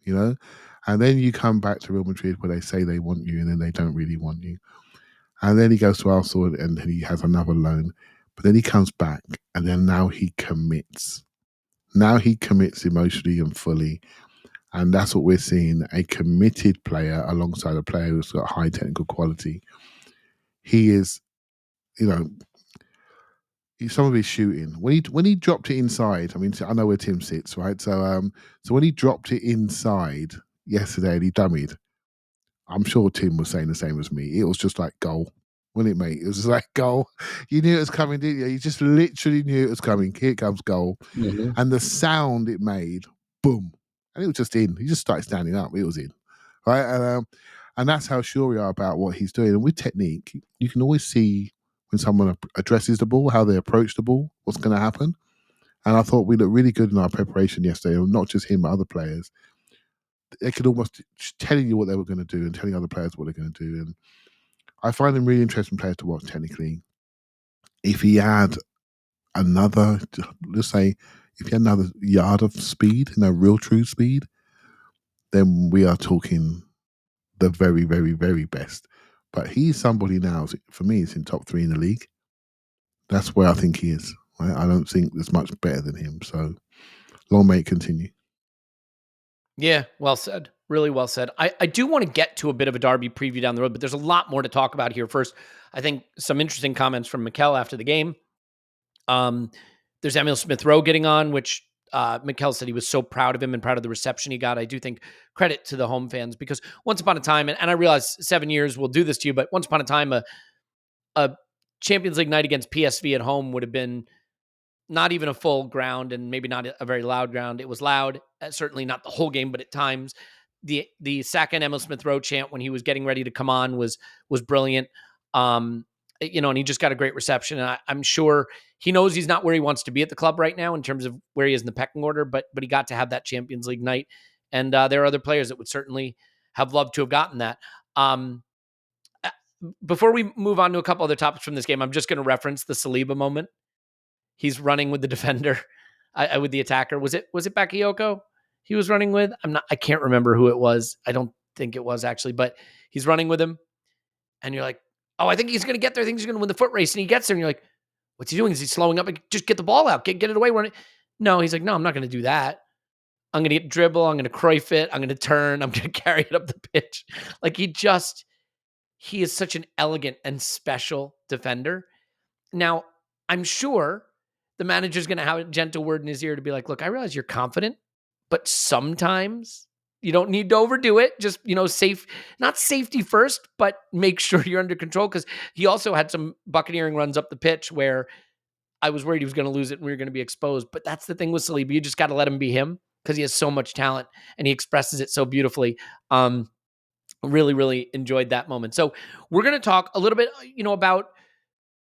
And then you come back to Real Madrid where they say they want you, and then they don't really want you. And then he goes to Arsenal, and he has another loan. But then he comes back, and then now he commits. Now he commits emotionally and fully. And that's what we're seeing, a committed player alongside a player who's got high technical quality. He is, some of his shooting. When he dropped it inside, I mean, I know where Tim sits, right? So when he dropped it inside yesterday and he dummied, I'm sure Tim was saying the same as me. It was just like goal, wasn't it, mate? It was just like goal. You knew it was coming, didn't you? You just literally knew it was coming. Here comes goal. Mm-hmm. And the sound it made, boom. And it was just in. He just started standing up. It was in. Right? And that's how sure we are about what he's doing. And with technique, you can always see when someone addresses the ball, how they approach the ball, what's going to happen. And I thought we looked really good in our preparation yesterday, not just him, but other players. They could almost telling you what they were going to do and telling other players what they're going to do. And I find them really interesting players to watch technically. If he had another, let's say, if he had another yard of speed, real true speed, then we are talking the very, very, very best. But he's somebody now, for me, he's in top 3 in the league. That's where I think he is. Right? I don't think there's much better than him. So long may it continue. Yeah, well said. Really well said. I do want to get to a bit of a Derby preview down the road, but there's a lot more to talk about here. First, I think some interesting comments from Mikel after the game. There's Emile Smith-Rowe getting on, which Mikel said he was so proud of him and proud of the reception he got. I do think credit to the home fans, because once upon a time, and I realize 7 years will do this to you, but once upon a time, a Champions League night against PSV at home would have been not even a full ground and maybe not a very loud ground. It was loud, certainly not the whole game, but at times the Saka and Emile Smith-Rowe chant when he was getting ready to come on was brilliant. And he just got a great reception. And I'm sure he knows he's not where he wants to be at the club right now in terms of where he is in the pecking order, but he got to have that Champions League night. And there are other players that would certainly have loved to have gotten that. before we move on to a couple other topics from this game, I'm just going to reference the Saliba moment. He's running with the defender, with the attacker. Was it Bakayoko he was running with? I can't remember who it was. I don't think it was actually, but he's running with him. And you're like, oh, I think he's going to get there. I think he's going to win the foot race. And he gets there and you're like, what's he doing? Is he slowing up? Like, just get the ball out, get it away. Run it. No, he's like, no, I'm not going to do that. I'm going to get dribble. I'm going to Cruyff it. I'm going to turn. I'm going to carry it up the pitch. Like he is such an elegant and special defender. Now, I'm sure the manager's going to have a gentle word in his ear to be like, look, I realize you're confident, but sometimes you don't need to overdo it. Just, not safety first, but make sure you're under control. Because he also had some buccaneering runs up the pitch where I was worried he was going to lose it and we were going to be exposed. But that's the thing with Saliba. You just got to let him be him because he has so much talent and he expresses it so beautifully. Really, really enjoyed that moment. So we're going to talk a little bit, about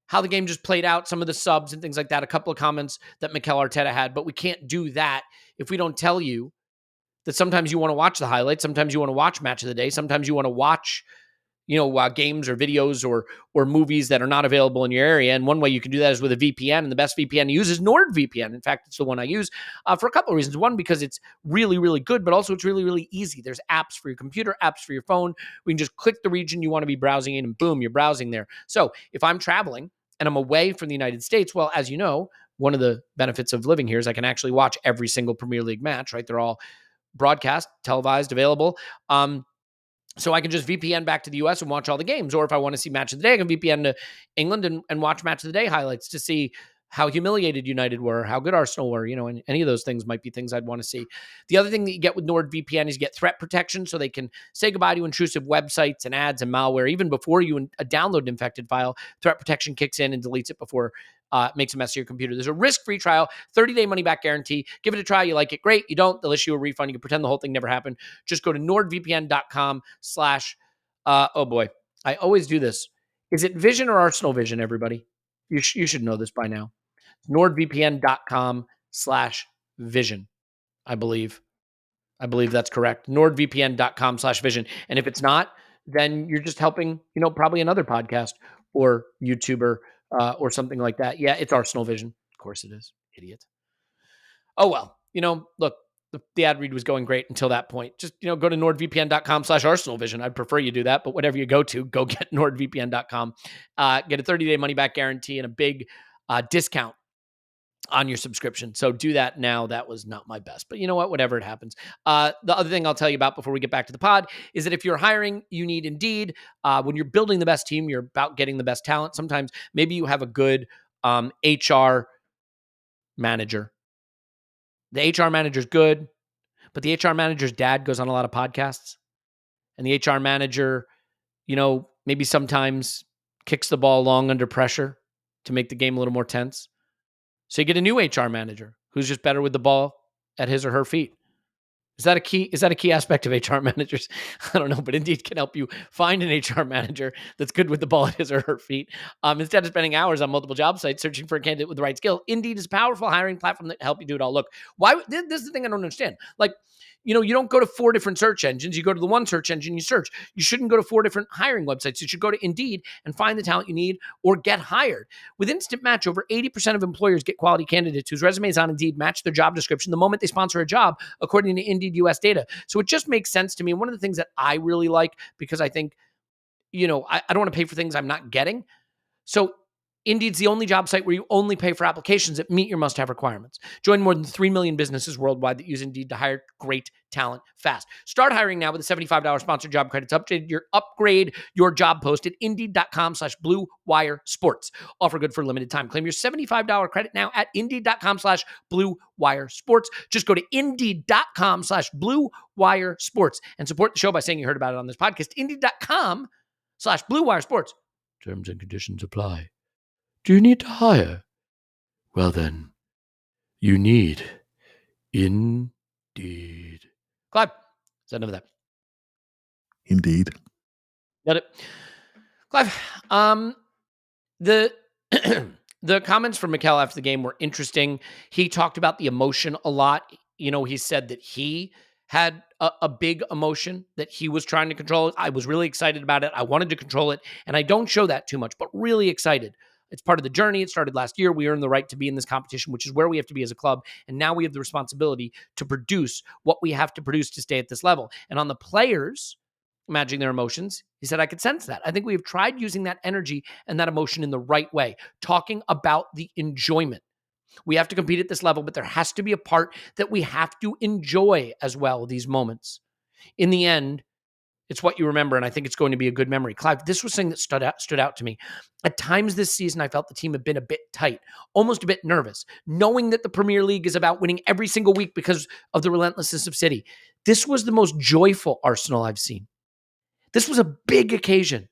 how the game just played out, some of the subs and things like that, a couple of comments that Mikel Arteta had, but we can't do that if we don't tell you that sometimes you want to watch the highlights, sometimes you want to watch match of the day, sometimes you want to watch, games or videos or movies that are not available in your area. And one way you can do that is with a VPN, and the best VPN to use is NordVPN. In fact, it's the one I use for a couple of reasons. One, because it's really, really good, but also it's really, really easy. There's apps for your computer, apps for your phone. We can just click the region you want to be browsing in and boom, you're browsing there. So if I'm traveling and I'm away from the United States, well, as you know, one of the benefits of living here is I can actually watch every single Premier League match, right? They're all broadcast, televised, available. So I can just VPN back to the US and watch all the games. Or if I want to see match of the day, I can VPN to England and watch match of the day highlights to see how humiliated United were, how good Arsenal were, and any of those things might be things I'd want to see. The other thing that you get with NordVPN is you get threat protection, so they can say goodbye to intrusive websites and ads and malware. Even before you download an infected file, threat protection kicks in and deletes it before it makes a mess of your computer. There's a risk-free trial, 30-day money-back guarantee. Give it a try. You like it, great. You don't, they'll issue a refund. You can pretend the whole thing never happened. Just go to nordvpn.com/ oh boy, I always do this. Is it Vision or ArsenalVision, everybody? You should know this by now. nordvpn.com/vision, I believe. I believe that's correct. nordvpn.com/vision. And if it's not, then you're just helping, probably another podcast or YouTuber or something like that. Yeah, it's ArsenalVision. Of course it is. Idiot. Oh, well, look, the ad read was going great until that point. Just, go to nordvpn.com/ArsenalVision. I'd prefer you do that, but whatever you go get nordvpn.com. Get a 30-day money-back guarantee and a big discount on your subscription. So do that now. That was not my best, but you know what? Whatever, it happens. The other thing I'll tell you about before we get back to the pod is that if you're hiring, you need Indeed. When you're building the best team, you're about getting the best talent. Sometimes maybe you have a good HR manager. The HR manager's good, but the HR manager's dad goes on a lot of podcasts, and the HR manager, maybe sometimes kicks the ball long under pressure to make the game a little more tense. So you get a new HR manager who's just better with the ball at his or her feet. Is that a key aspect of HR managers? I don't know, but Indeed can help you find an HR manager that's good with the ball at his or her feet. Instead of spending hours on multiple job sites searching for a candidate with the right skill, Indeed is a powerful hiring platform that help you do it all. Look, this is the thing I don't understand. Like, you don't go to 4 different search engines. You go to the one search engine you search. You shouldn't go to 4 different hiring websites. You should go to Indeed and find the talent you need or get hired. With Instant Match, over 80% of employers get quality candidates whose resumes on Indeed match their job description the moment they sponsor a job, according to Indeed US data. So it just makes sense to me. And one of the things that I really like, because I think, I don't want to pay for things I'm not getting. So Indeed's the only job site where you only pay for applications that meet your must-have requirements. Join more than 3 million businesses worldwide that use Indeed to hire great talent fast. Start hiring now with a $75 sponsored job credit to upgrade your job post at Indeed.com/Blue Wire Sports. Offer good for a limited time. Claim your $75 credit now at Indeed.com/Blue Wire Sports. Just go to Indeed.com/Blue Wire Sports and support the show by saying you heard about it on this podcast. Indeed.com/Blue Wire Sports. Terms and conditions apply. Do you need to hire? Well then, you need Indeed. Clive, is that enough of that? Indeed. Got it. Clive, the the comments from Mikel after the game were interesting. He talked about the emotion a lot. He said that he had a big emotion that he was trying to control. I was really excited about it. I wanted to control it, and I don't show that too much, but really excited. It's part of the journey. It started last year. We earned the right to be in this competition, which is where we have to be as a club. And now we have the responsibility to produce what we have to produce to stay at this level. And on the players managing their emotions, he said, I could sense that. I think we have tried using that energy and that emotion in the right way, talking about the enjoyment. We have to compete at this level, but there has to be a part that we have to enjoy as well, these moments. In the end, it's what you remember, and I think it's going to be a good memory. Clive, this was something that stood out to me. At times this season, I felt the team had been a bit tight, almost a bit nervous, knowing that the Premier League is about winning every single week because of the relentlessness of City. This was the most joyful Arsenal I've seen. This was a big occasion.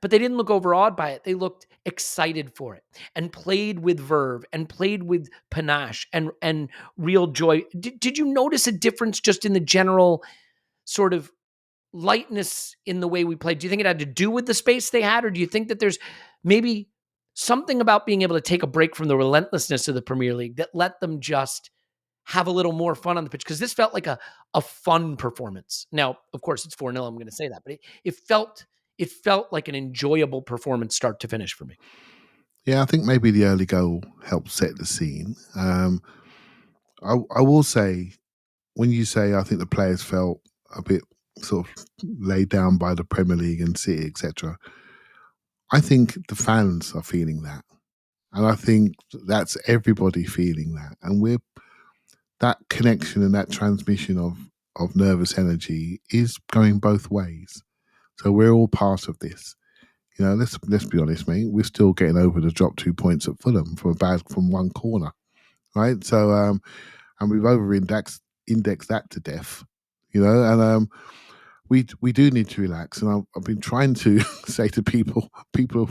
But they didn't look overawed by it. They looked excited for it and played with verve and played with panache and real joy. Did you notice a difference just in the general sort of lightness in the way we played? Do you think it had to do with the space they had, or do you think that there's maybe something about being able to take a break from the relentlessness of the Premier League that let them just have a little more fun on the pitch? Because this felt like a fun performance. Now, of course, it's 4-0. I'm going to say that, but it felt like an enjoyable performance start to finish for me. Yeah, I think maybe the early goal helped set the scene. I will say, when you say I think the players felt a bit sort of laid down by the Premier League and City, etc., I think the fans are feeling that. And I think that's everybody feeling that. And that connection and that transmission of nervous energy is going both ways. So we're all part of this. You know, let's be honest, mate. We're still getting over the drop 2 points at Fulham from one corner, right? So, and we've indexed that to death, you know. And we do need to relax. And I've been trying to say to people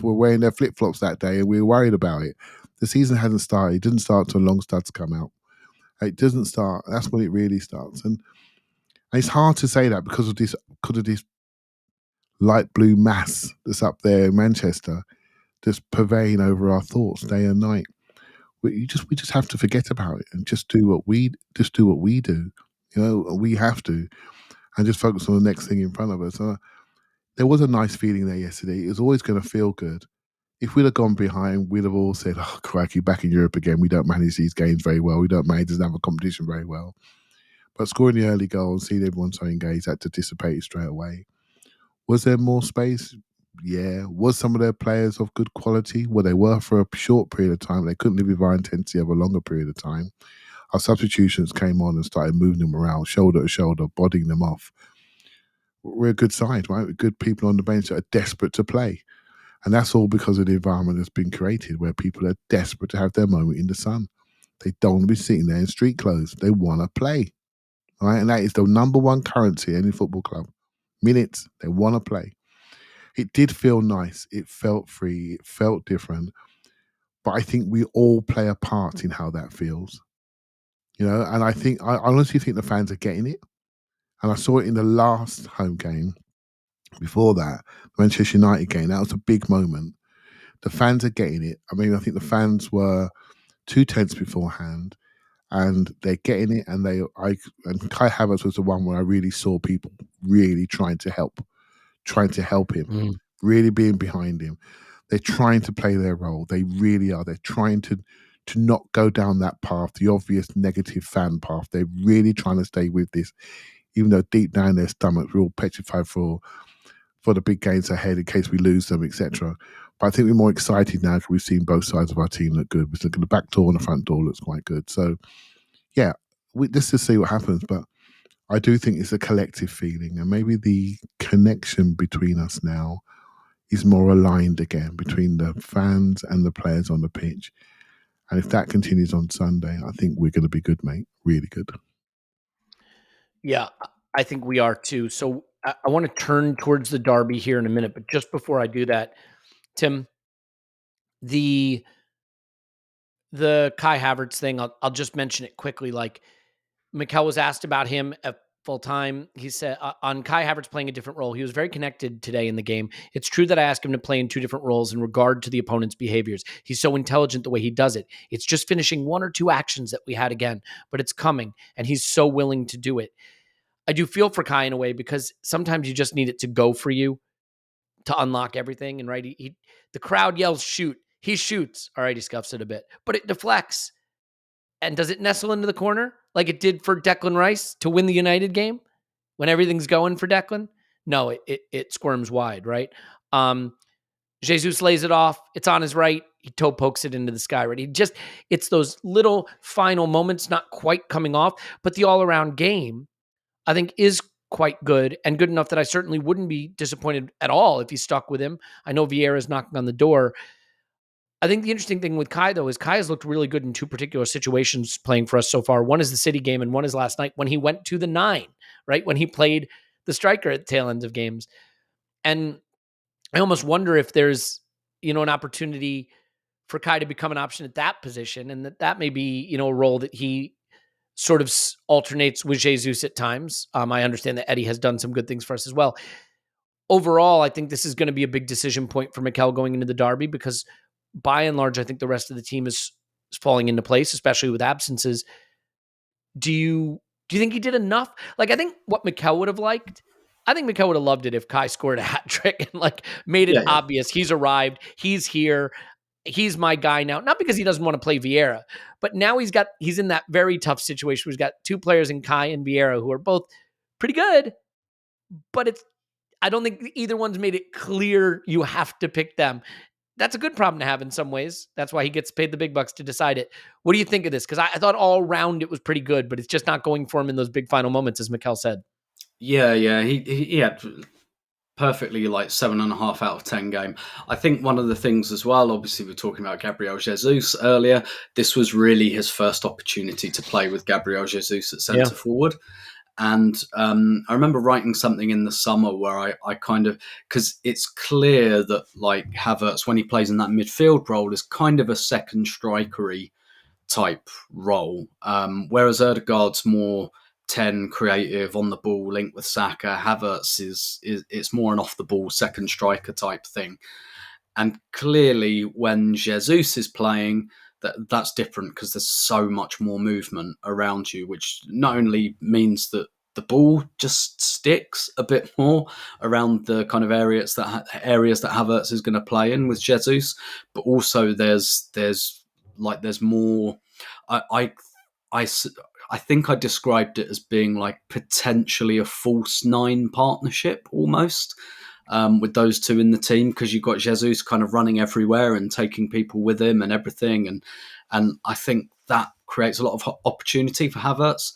were wearing their flip flops that day, and we were worried about it. The season hasn't started. It didn't start till long studs come out. It doesn't start. That's when it really starts. And it's hard to say that because of this light blue mass that's up there in Manchester, just pervading over our thoughts day and night. We just have to forget about it and just do what we do. You know, we have to, and just focus on the next thing in front of us. There was a nice feeling there yesterday. It was always going to feel good. If we'd have gone behind, we'd have all said, "Oh, crikey, back in Europe again. We don't manage these games very well. We don't manage another competition very well." But scoring the early goal and seeing everyone so engaged had to dissipate straight away. Was there more space? Yeah. Was some of their players of good quality? Well, they were for a short period of time. They couldn't live with our intensity over a longer period of time. Our substitutions came on and started moving them around, shoulder to shoulder, bodying them off. We're a good side, right? We're good people on the bench that are desperate to play. And that's all because of the environment that's been created where people are desperate to have their moment in the sun. They don't want to be sitting there in street clothes. They want to play, right? And that is the number one currency in any football club. Minutes, they want to play. It did feel nice. It felt free. It felt different. But I think we all play a part in how that feels. You know, and I honestly think the fans are getting it. And I saw it in the last home game. Before that, the Manchester United game, that was a big moment. The fans are getting it. I mean, I think the fans were 2 tenths beforehand, and they're getting it. And Kai Havertz was the one where I really saw people really trying to help him, really being behind him. They're trying to play their role. They really are. They're trying to not go down that path, the obvious negative fan path. They're really trying to stay with this, even though deep down their stomachs we're all petrified for the big games ahead in case we lose them, etc. But I think we're more excited now because we've seen both sides of our team look good. We're looking at the back door and the front door looks quite good. So, yeah, let's just see what happens. But I do think it's a collective feeling, and maybe the connection between us now is more aligned again between the fans and the players on the pitch. And if that continues on Sunday, I think we're going to be good, mate. Really good. Yeah, I think we are too. So I want to turn towards the derby here in a minute, but just before I do that, Tim, the Kai Havertz thing, I'll just mention it quickly. Like, Mikel was asked about him at full time. He said on Kai Havertz playing a different role, he was very connected today in the game. It's true that I asked him to play in 2 different roles in regard to the opponent's behaviors. He's so intelligent the way he does it. It's just finishing 1 or 2 actions that we had again, but it's coming, and he's so willing to do it. I do feel for Kai in a way, because sometimes you just need it to go for you to unlock everything. And right, the crowd yells shoot. He shoots. All right, he scuffs it a bit, but it deflects. And does it nestle into the corner like it did for Declan Rice to win the United game when everything's going for Declan? No, it squirms wide, right? Jesus lays it off. It's on his right. He toe pokes it into the sky, right? It's those little final moments not quite coming off, but the all-around game, I think, is quite good, and good enough that I certainly wouldn't be disappointed at all if he stuck with him. I know Vieira's knocking on the door. I think the interesting thing with Kai, though, is Kai has looked really good in two particular situations playing for us so far. One is the City game, and one is last night when he went to the 9, right? When he played the striker at the tail ends of games. And I almost wonder if there's, an opportunity for Kai to become an option at that position, and that may be, a role that he sort of alternates with Jesus at times. I understand that Eddie has done some good things for us as well. Overall, I think this is going to be a big decision point for Mikel going into the derby, because by and large, I think the rest of the team is falling into place, especially with absences. Do you think he did enough? Like, I think what Mikel would have liked, I think Mikel would have loved it if Kai scored a hat trick and made it obvious he's arrived, he's here, he's my guy now. Not because he doesn't want to play Vieira, but now he's in that very tough situation where he's got two players in Kai and Vieira who are both pretty good, but I don't think either one's made it clear you have to pick them. That's a good problem to have in some ways. That's why he gets paid the big bucks to decide it. What do you think of this? Because I thought all around it was pretty good, but it's just not going for him in those big final moments, as Mikel said. Yeah. He had perfectly 7.5 out of 10 game. I think one of the things as well, obviously we're talking about Gabriel Jesus earlier. This was really his first opportunity to play with Gabriel Jesus at centre forward. And I remember writing something in the summer where I kind of, because it's clear that Havertz, when he plays in that midfield role, is kind of a second strikery type role. Whereas Ødegaard's more 10 creative on the ball, linked with Saka. Havertz is it's more an off the ball second striker type thing. And clearly when Jesus is playing, that's different, because there's so much more movement around you, which not only means that the ball just sticks a bit more around the kind of areas that Havertz is going to play in with Jesus, but also there's more. I think I described it as being potentially a false 9 partnership almost. With those two in the team, because you've got Jesus kind of running everywhere and taking people with him and everything, and I think that creates a lot of opportunity for Havertz.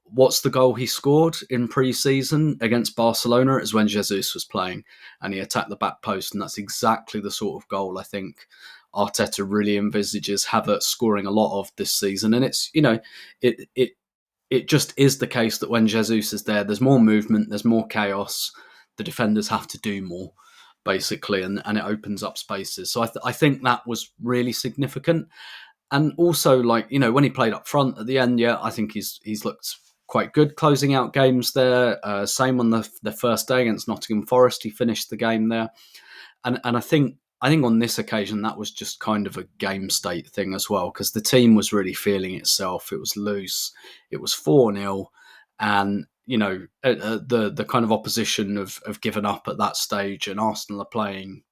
What's the goal he scored in pre-season against Barcelona? It was when Jesus was playing and he attacked the back post, and that's exactly the sort of goal I think Arteta really envisages Havertz scoring a lot of this season. And it's, it just is the case that when Jesus is there, there's more movement, there's more chaos. The defenders have to do more, basically, and it opens up spaces. So I think that was really significant. And also, when he played up front at the end, I think he's looked quite good closing out games there. Same on the first day against Nottingham Forest, he finished the game there. And I think on this occasion, that was just kind of a game state thing as well, because the team was really feeling itself. It was loose. It was 4-0. And the kind of opposition have given up at that stage, and Arsenal are playing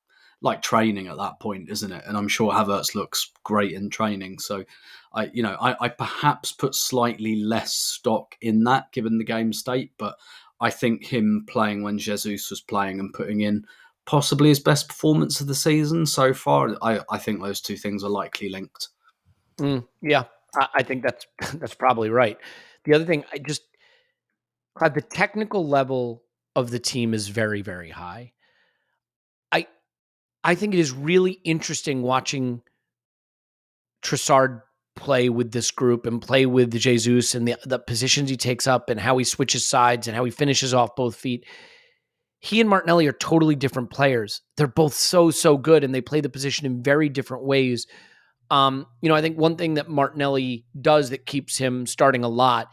like training at that point, isn't it? And I'm sure Havertz looks great in training. So I perhaps put slightly less stock in that given the game state, but I think him playing when Jesus was playing and putting in possibly his best performance of the season so far, I think those two things are likely linked. Yeah, I think that's probably right. The other thing, the technical level of the team is very, very high. I think it is really interesting watching Trossard play with this group and play with Jesus and the positions he takes up and how he switches sides and how he finishes off both feet. He and Martinelli are totally different players. They're both so good, and they play the position in very different ways. I think one thing that Martinelli does that keeps him starting a lot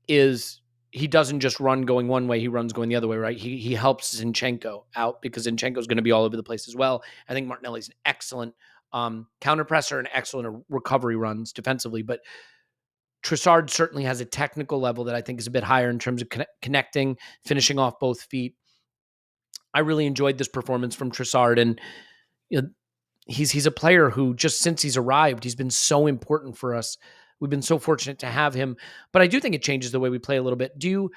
is he doesn't just run going one way, he runs going the other way, right? He helps Zinchenko out because Zinchenko is going to be all over the place as well. I think Martinelli's an excellent counter presser and excellent recovery runs defensively. But Trossard certainly has a technical level that I think is a bit higher in terms of connecting, finishing off both feet. I really enjoyed this performance from Trossard, and you know, he's a player who just since he's arrived, he's been so important for us. We've been so fortunate to have him, but I do think it changes the way we play a little bit. Do you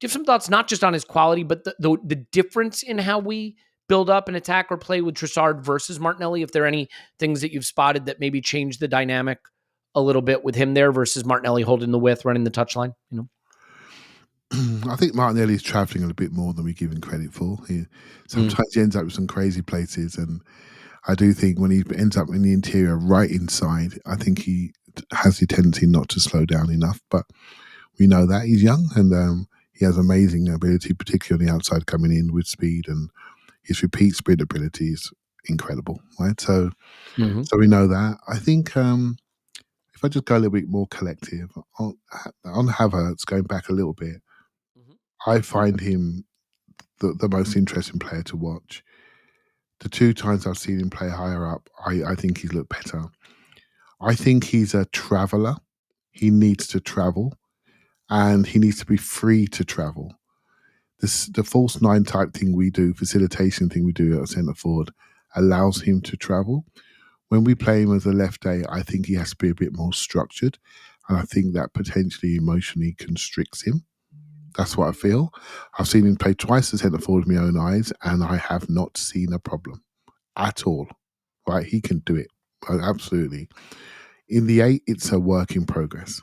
have some thoughts, not just on his quality, but the difference in how we build up and attack or play with Trossard versus Martinelli? If there are any things that you've spotted that maybe change the dynamic a little bit with him there versus Martinelli holding the width, running the touchline, I think Martinelli's travelling a bit more than we give him credit for. Sometimes he ends up with some crazy places, and I do think when he ends up in the interior right inside, I think he has the tendency not to slow down enough. But we know that he's young, and he has amazing ability, particularly on the outside coming in with speed, and his repeat sprint ability is incredible, right? So we know that. I think if I just go a little bit more collective on Havertz, going back a little bit, I find him the most interesting player to watch. The 2 times I've seen him play higher up, I think he's looked better. I think he's a traveller. He needs to travel, and he needs to be free to travel. The false 9 type thing we do, facilitation thing we do at centre forward, allows him to travel. When we play him as a left day, I think he has to be a bit more structured, and I think that potentially emotionally constricts him. That's what I feel. I've seen him play twice as centre forward with my own eyes, and I have not seen a problem at all. Right? He can do it. Absolutely. In the 8, it's a work in progress.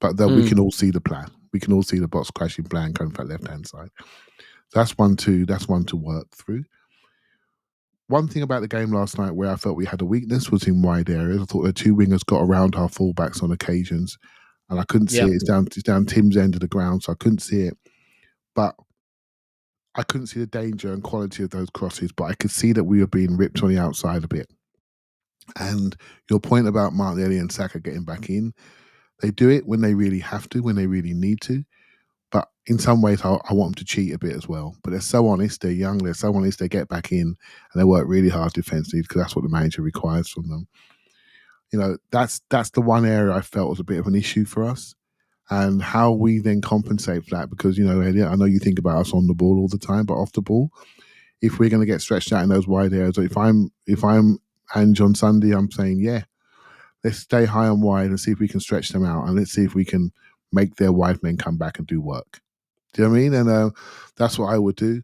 But then we can all see the plan. We can all see the box crashing plan coming from that left-hand side. That's one to work through. One thing about the game last night where I felt we had a weakness was in wide areas. I thought the 2 wingers got around our fullbacks on occasions, and I couldn't see it. It's down Tim's end of the ground, so I couldn't see it. But I couldn't see the danger and quality of those crosses, but I could see that we were being ripped on the outside a bit. And your point about Martinelli and Saka getting back in, they do it when they really have to, when they really need to. But in some ways, I want them to cheat a bit as well. But they're so honest, they're young, they're so honest, they get back in and they work really hard defensively because that's what the manager requires from them. That's the one area I felt was a bit of an issue for us. And how we then compensate for that, because, Elliot, I know you think about us on the ball all the time, but off the ball, if we're going to get stretched out in those wide areas, or if I'm Ange on Sunday, I'm saying, let's stay high and wide and see if we can stretch them out, and let's see if we can make their wide men come back and do work. Do you know what I mean? And that's what I would do.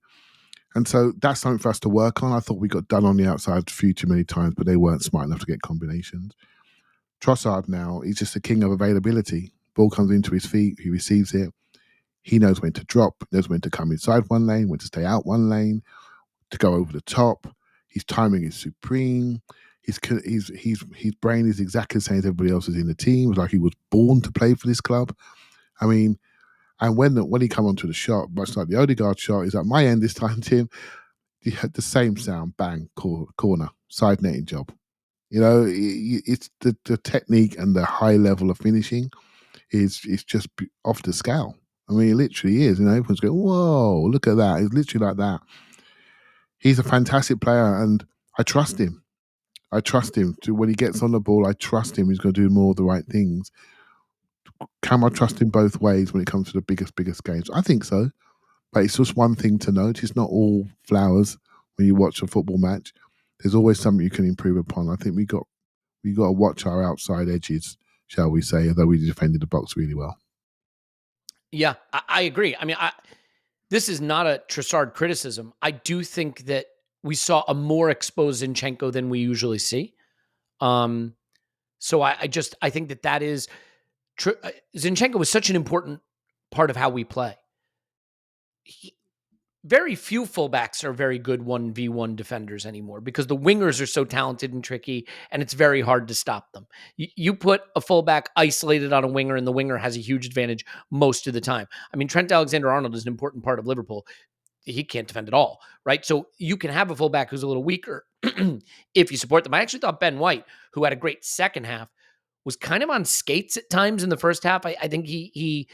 And so that's something for us to work on. I thought we got done on the outside a few too many times, but they weren't smart enough to get combinations. Trossard now, he's just the king of availability. Ball comes into his feet, he receives it. He knows when to drop, knows when to come inside one lane, when to stay out one lane, to go over the top. His timing is supreme. His brain is exactly the same as everybody else's in the team. It was like he was born to play for this club. I mean, and when he come onto the shot, much like the Odegaard shot, is at my end this time, Tim, he had the same sound, bang, corner, side netting job. It's the technique and the high level of finishing is just off the scale. I mean, it literally is. Everyone's going, whoa, look at that. It's literally like that. He's a fantastic player, and I trust him. When he gets on the ball, I trust him. He's going to do more of the right things. Can I trust him both ways when it comes to the biggest games? I think so. But it's just one thing to note. It's not all flowers when you watch a football match. There's always something you can improve upon. I think we got to watch our outside edges, shall we say, although we defended the box really well. Yeah, I agree. I mean, this is not a Trossard criticism. I do think that we saw a more exposed Zinchenko than we usually see. So I think that is Zinchenko was such an important part of how we play. Very few fullbacks are very good 1v1 defenders anymore because the wingers are so talented and tricky, and it's very hard to stop them. You put a fullback isolated on a winger, and the winger has a huge advantage most of the time. I mean, Trent Alexander-Arnold is an important part of Liverpool. He can't defend at all, right? So you can have a fullback who's a little weaker if you support them. I actually thought Ben White, who had a great second half, was kind of on skates at times in the first half. I think he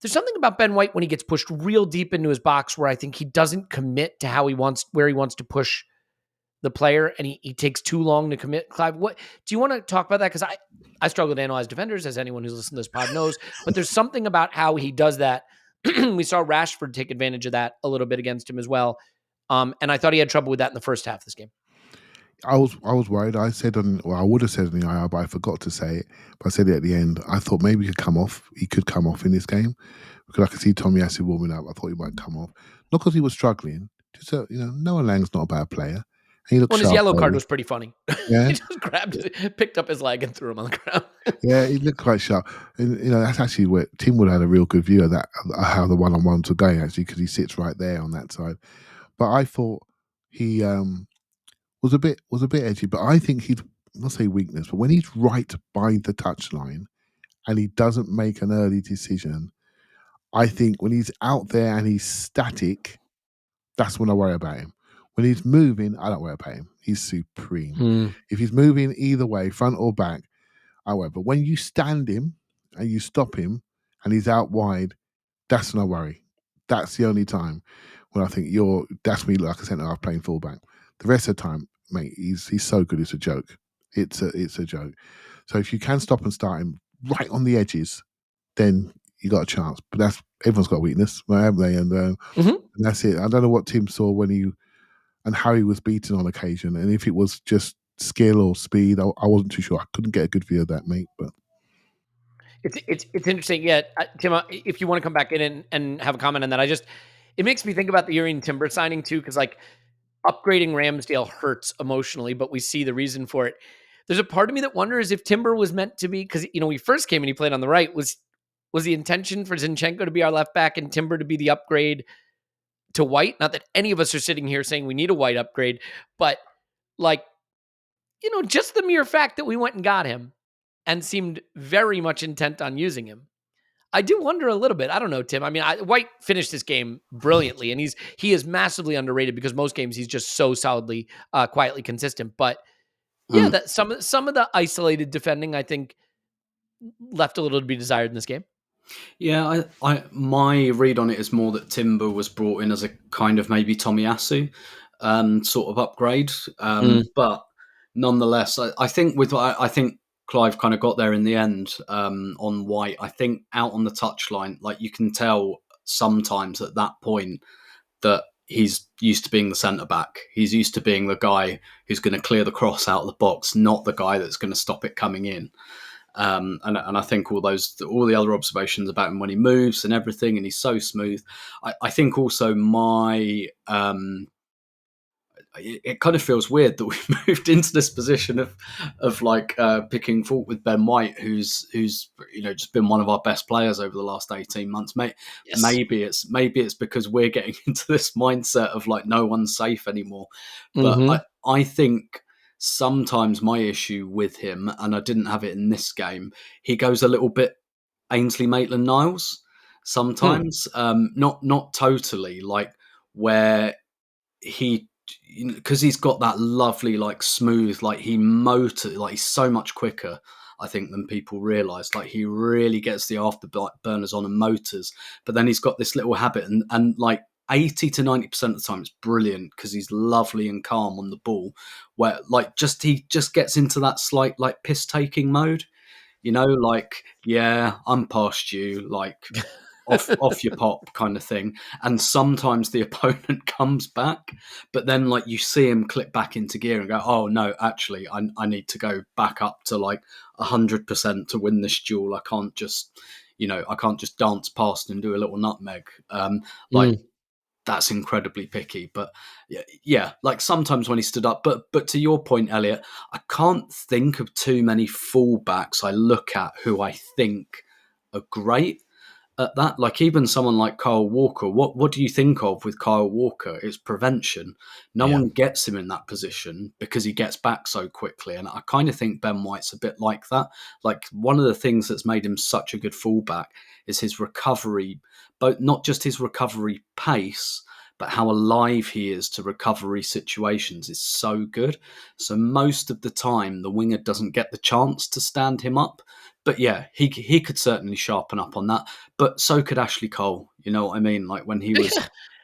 there's something about Ben White when he gets pushed real deep into his box where I think he doesn't commit to where he wants to push the player, and he takes too long to commit. Clive, what do you want to talk about that? Because I struggle to analyze defenders, as anyone who's listened to this pod knows, but there's something about how he does that. We saw Rashford take advantage of that a little bit against him as well. And I thought he had trouble with that in the first half of this game. I was worried. I would have said in the IR, but I forgot to say it. But I said it at the end. I thought maybe he could come off. He could come off in this game because I could see Tommy Asu warming up. I thought he might come off, not because he was struggling. Just Noah Lang's not a bad player. He looked his yellow card was pretty funny. Yeah. He just grabbed it, picked up his leg and threw him on the ground. Yeah, he looked quite sharp. And, that's actually where Tim would have had a real good view of that, how the one-on-ones were going, actually, because he sits right there on that side. But I thought he was a bit edgy. But I think he's, not say weakness, but when he's right by the touchline and he doesn't make an early decision, I think when he's out there and he's static, that's when I worry about him. When he's moving, I don't worry about him. He's supreme. If he's moving either way, front or back, I worry. But when you stand him and you stop him and he's out wide, that's when I worry. That's the only time when I think that's me like a centre half playing fullback. The rest of the time, mate, he's so good. It's a joke. It's a joke. So if you can stop and start him right on the edges, then you got a chance. But everyone's got a weakness, haven't they? And that's it. I don't know what Tim saw and how he was beaten on occasion, and if it was just skill or speed, I wasn't too sure. I couldn't get a good view of that, mate. But it's interesting. Yeah, Tim, if you want to come back in and have a comment on that, it makes me think about the Jurrien Timber signing too, because like upgrading Ramsdale hurts emotionally, but we see the reason for it. There's a part of me that wonders if Timber was meant to be, because he first came and he played on the right. Was the intention for Zinchenko to be our left back and Timber to be the upgrade to White? Not that any of us are sitting here saying we need a White upgrade, but like, just the mere fact that we went and got him and seemed very much intent on using him, I do wonder a little bit. I don't know, Tim. I mean, White finished this game brilliantly, and he is massively underrated because most games he's just so solidly, quietly consistent. But yeah, that some of the isolated defending, I think, left a little to be desired in this game. Yeah, my read on it is more that Timber was brought in as a kind of maybe Tommy Asu sort of upgrade, but nonetheless, I think Clive kind of got there in the end on White. I think out on the touchline, like you can tell sometimes at that point that he's used to being the centre back. He's used to being the guy who's going to clear the cross out of the box, not the guy that's going to stop it coming in. And I think all the other observations about him when he moves and everything, and he's so smooth. I think also it kind of feels weird that we moved into this position of like picking fault with Ben White, who's just been one of our best players over the last 18 months. Yes. Maybe it's because we're getting into this mindset of like no one's safe anymore. But I think sometimes my issue with him, and I didn't have it in this game, he goes a little bit Ainsley Maitland-Niles sometimes. Not totally, like where because he's got that lovely, like smooth, like he's so much quicker, I think, than people realise. Like he really gets the afterburners on and motors, but then he's got this little habit, and like 80 to 90% of the time it's brilliant because he's lovely and calm on the ball, where like he just gets into that slight like piss taking mode, like, yeah, I'm past you, like off your pop kind of thing. And sometimes the opponent comes back, but then like you see him click back into gear and go, oh no, actually I need to go back up to like 100% to win this duel. I can't just dance past and do a little nutmeg. That's incredibly picky. But yeah, like sometimes when he stood up, but to your point, Elliot, I can't think of too many fullbacks I look at who I think are great at that. Like even someone like Kyle Walker, what do you think of with Kyle Walker? It's prevention. No one gets him in that position because he gets back so quickly. And I kind of think Ben White's a bit like that. Like one of the things that's made him such a good fullback is his recovery, but not just his recovery pace, but how alive he is to recovery situations is so good. So most of the time, the winger doesn't get the chance to stand him up. But yeah, he could certainly sharpen up on that. But so could Ashley Cole. You know what I mean? Like when he was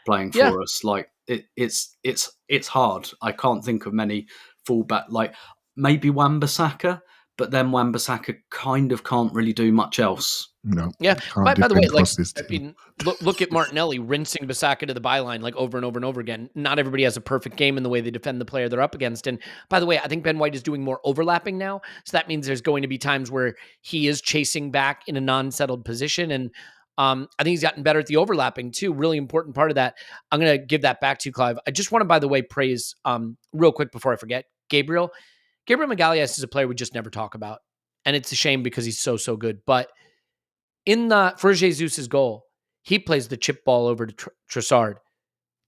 playing for us, like it's hard. I can't think of many fullback, like maybe Wan-Bissaka, but then Wan-Bissaka kind of can't really do much else. No, Yeah. can't By the way, defend like, across this I team. mean, look at Martinelli rinsing Bissaka to the byline like over and over and over again. Not everybody has a perfect game in the way they defend the player they're up against. And by the way, I think Ben White is doing more overlapping now. So that means there's going to be times where he is chasing back in a non-settled position. And I think he's gotten better at the overlapping too. Really important part of that. I'm going to give that back to you, Clive. I just want to, by the way, praise real quick before I forget, Gabriel Magalhaes is a player we just never talk about. And it's a shame because he's so good. But for Jesus' goal, he plays the chip ball over to Trossard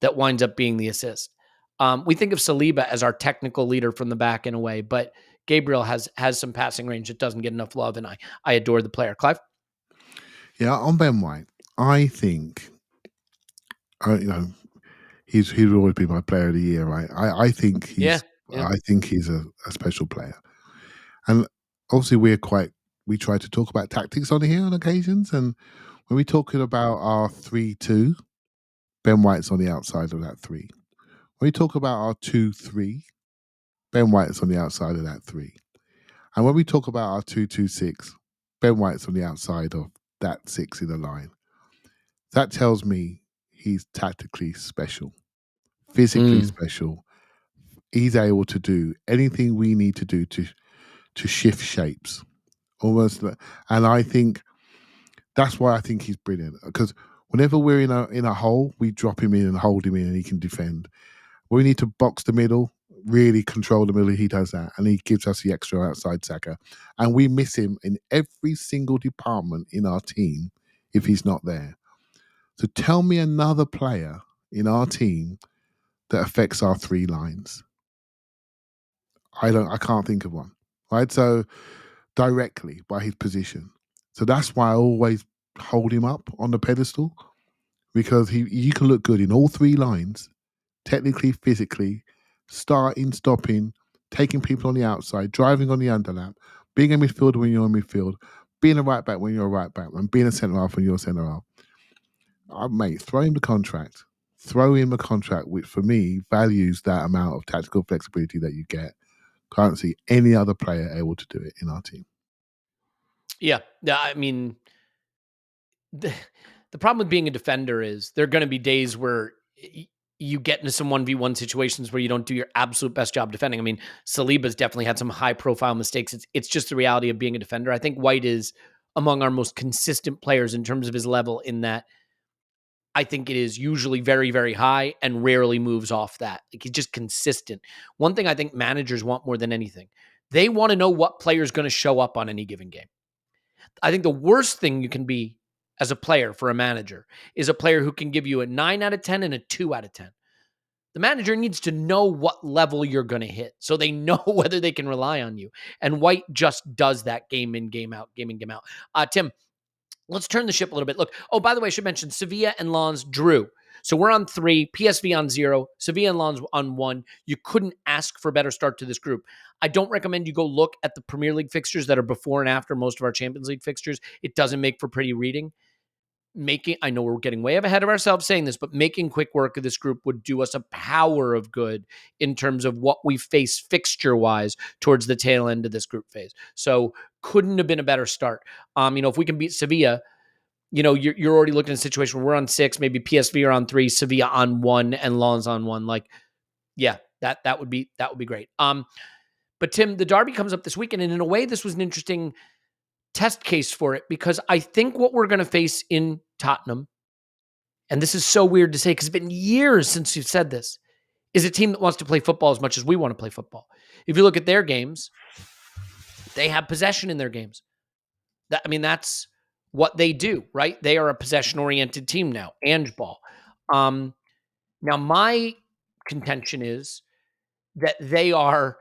that winds up being the assist. We think of Saliba as our technical leader from the back in a way, but Gabriel has some passing range that doesn't get enough love, and I adore the player. Clive? Yeah, on Ben White, I think, he's always been my player of the year, right? I think he's a special player, and obviously we try to talk about tactics on here on occasions, and when we're talking about our 3-2, Ben White's on the outside of that 3. When we talk about our 2-3, Ben White's on the outside of that 3. And when we talk about our 2-2-6, Ben White's on the outside of that 6 in the line. That tells me he's tactically special, physically special. He's able to do anything we need to do to shift shapes. Almost, and I think that's why I think he's brilliant. Because whenever we're in a hole, we drop him in and hold him in, and he can defend. When we need to box the middle, really control the middle, he does that, and he gives us the extra outside Saka. And we miss him in every single department in our team if he's not there. So tell me another player in our team that affects our 3 lines. I can't think of one. Right? So directly by his position. So that's why I always hold him up on the pedestal, because you can look good in all 3 lines, technically, physically, starting, stopping, taking people on the outside, driving on the underlap, being a midfielder when you're in midfield, being a right back when you're a right back, and being a centre half when you're a centre half. Mate, throw him the contract. Throw in the contract, which for me values that amount of tactical flexibility that you get. Can't see any other player able to do it in our team. Yeah. I mean, the problem with being a defender is there are going to be days where you get into some 1v1 situations where you don't do your absolute best job defending. I mean, Saliba's definitely had some high profile mistakes. It's just the reality of being a defender. I think White is among our most consistent players in terms of his level, in that I think it is usually very, very high and rarely moves off that. Like, he's just consistent. One thing I think managers want more than anything, they want to know what player is going to show up on any given game. I think the worst thing you can be as a player for a manager is a player who can give you a 9 out of 10 and a 2 out of 10. The manager needs to know what level you're going to hit so they know whether they can rely on you. And White just does that game in, game out, game in, game out. Tim, let's turn the ship a little bit. Look, by the way, I should mention Sevilla and Lens drew. So we're on 3, PSV on 0, Sevilla and Lens on 1. You couldn't ask for a better start to this group. I don't recommend you go look at the Premier League fixtures that are before and after most of our Champions League fixtures. It doesn't make for pretty reading. I know we're getting way ahead of ourselves saying this, but making quick work of this group would do us a power of good in terms of what we face fixture-wise towards the tail end of this group phase. So couldn't have been a better start. If we can beat Sevilla, you're already looking at a situation where we're on 6, maybe PSV are on 3, Sevilla on 1, and Lens on 1. Like, yeah, that would be great. But Tim, the derby comes up this weekend, and in a way, this was an interesting test case for it, because I think what we're going to face in Tottenham, and this is so weird to say because it's been years since you've said this, is a team that wants to play football as much as we want to play football. If you look at their games, they have possession in their games. That's what they do, right? They are a possession-oriented team now, and ball. Now, my contention is that they are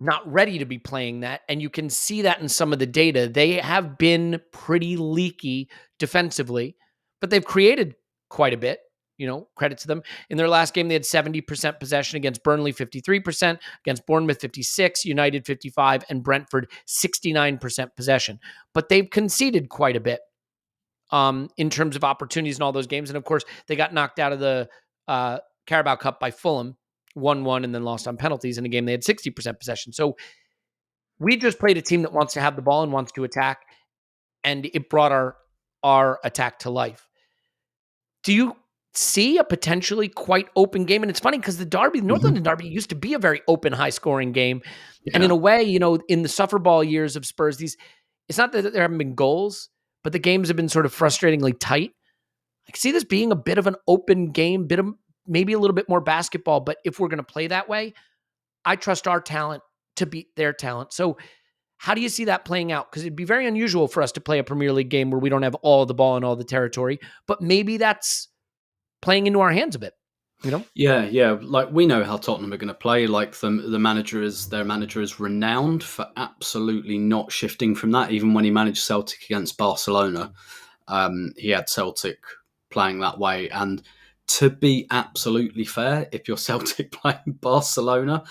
not ready to be playing that, and you can see that in some of the data. They have been pretty leaky defensively, but they've created quite a bit. Credit to them. In their last game, they had 70% possession against Burnley, 53%, against Bournemouth, 56%, United, 55%, and Brentford, 69% possession. But they've conceded quite a bit in terms of opportunities in all those games. And of course, they got knocked out of the Carabao Cup by Fulham, 1-1, and then lost on penalties in a game they had 60% possession. So we just played a team that wants to have the ball and wants to attack, and it brought our attack to life. Do you see a potentially quite open game? And it's funny because the North London Derby used to be a very open, high-scoring game. Yeah. And in a way, in the suffer ball years of Spurs, it's not that there haven't been goals, but the games have been sort of frustratingly tight. I see this being a bit of an open game, maybe a little bit more basketball, but if we're going to play that way, I trust our talent to beat their talent. So how do you see that playing out? Because it'd be very unusual for us to play a Premier League game where we don't have all the ball and all the territory, but maybe that's playing into our hands a bit, Yeah. Like, we know how Tottenham are going to play. Like, their manager is renowned for absolutely not shifting from that. Even when he managed Celtic against Barcelona, he had Celtic playing that way. And to be absolutely fair, if you're Celtic playing Barcelona,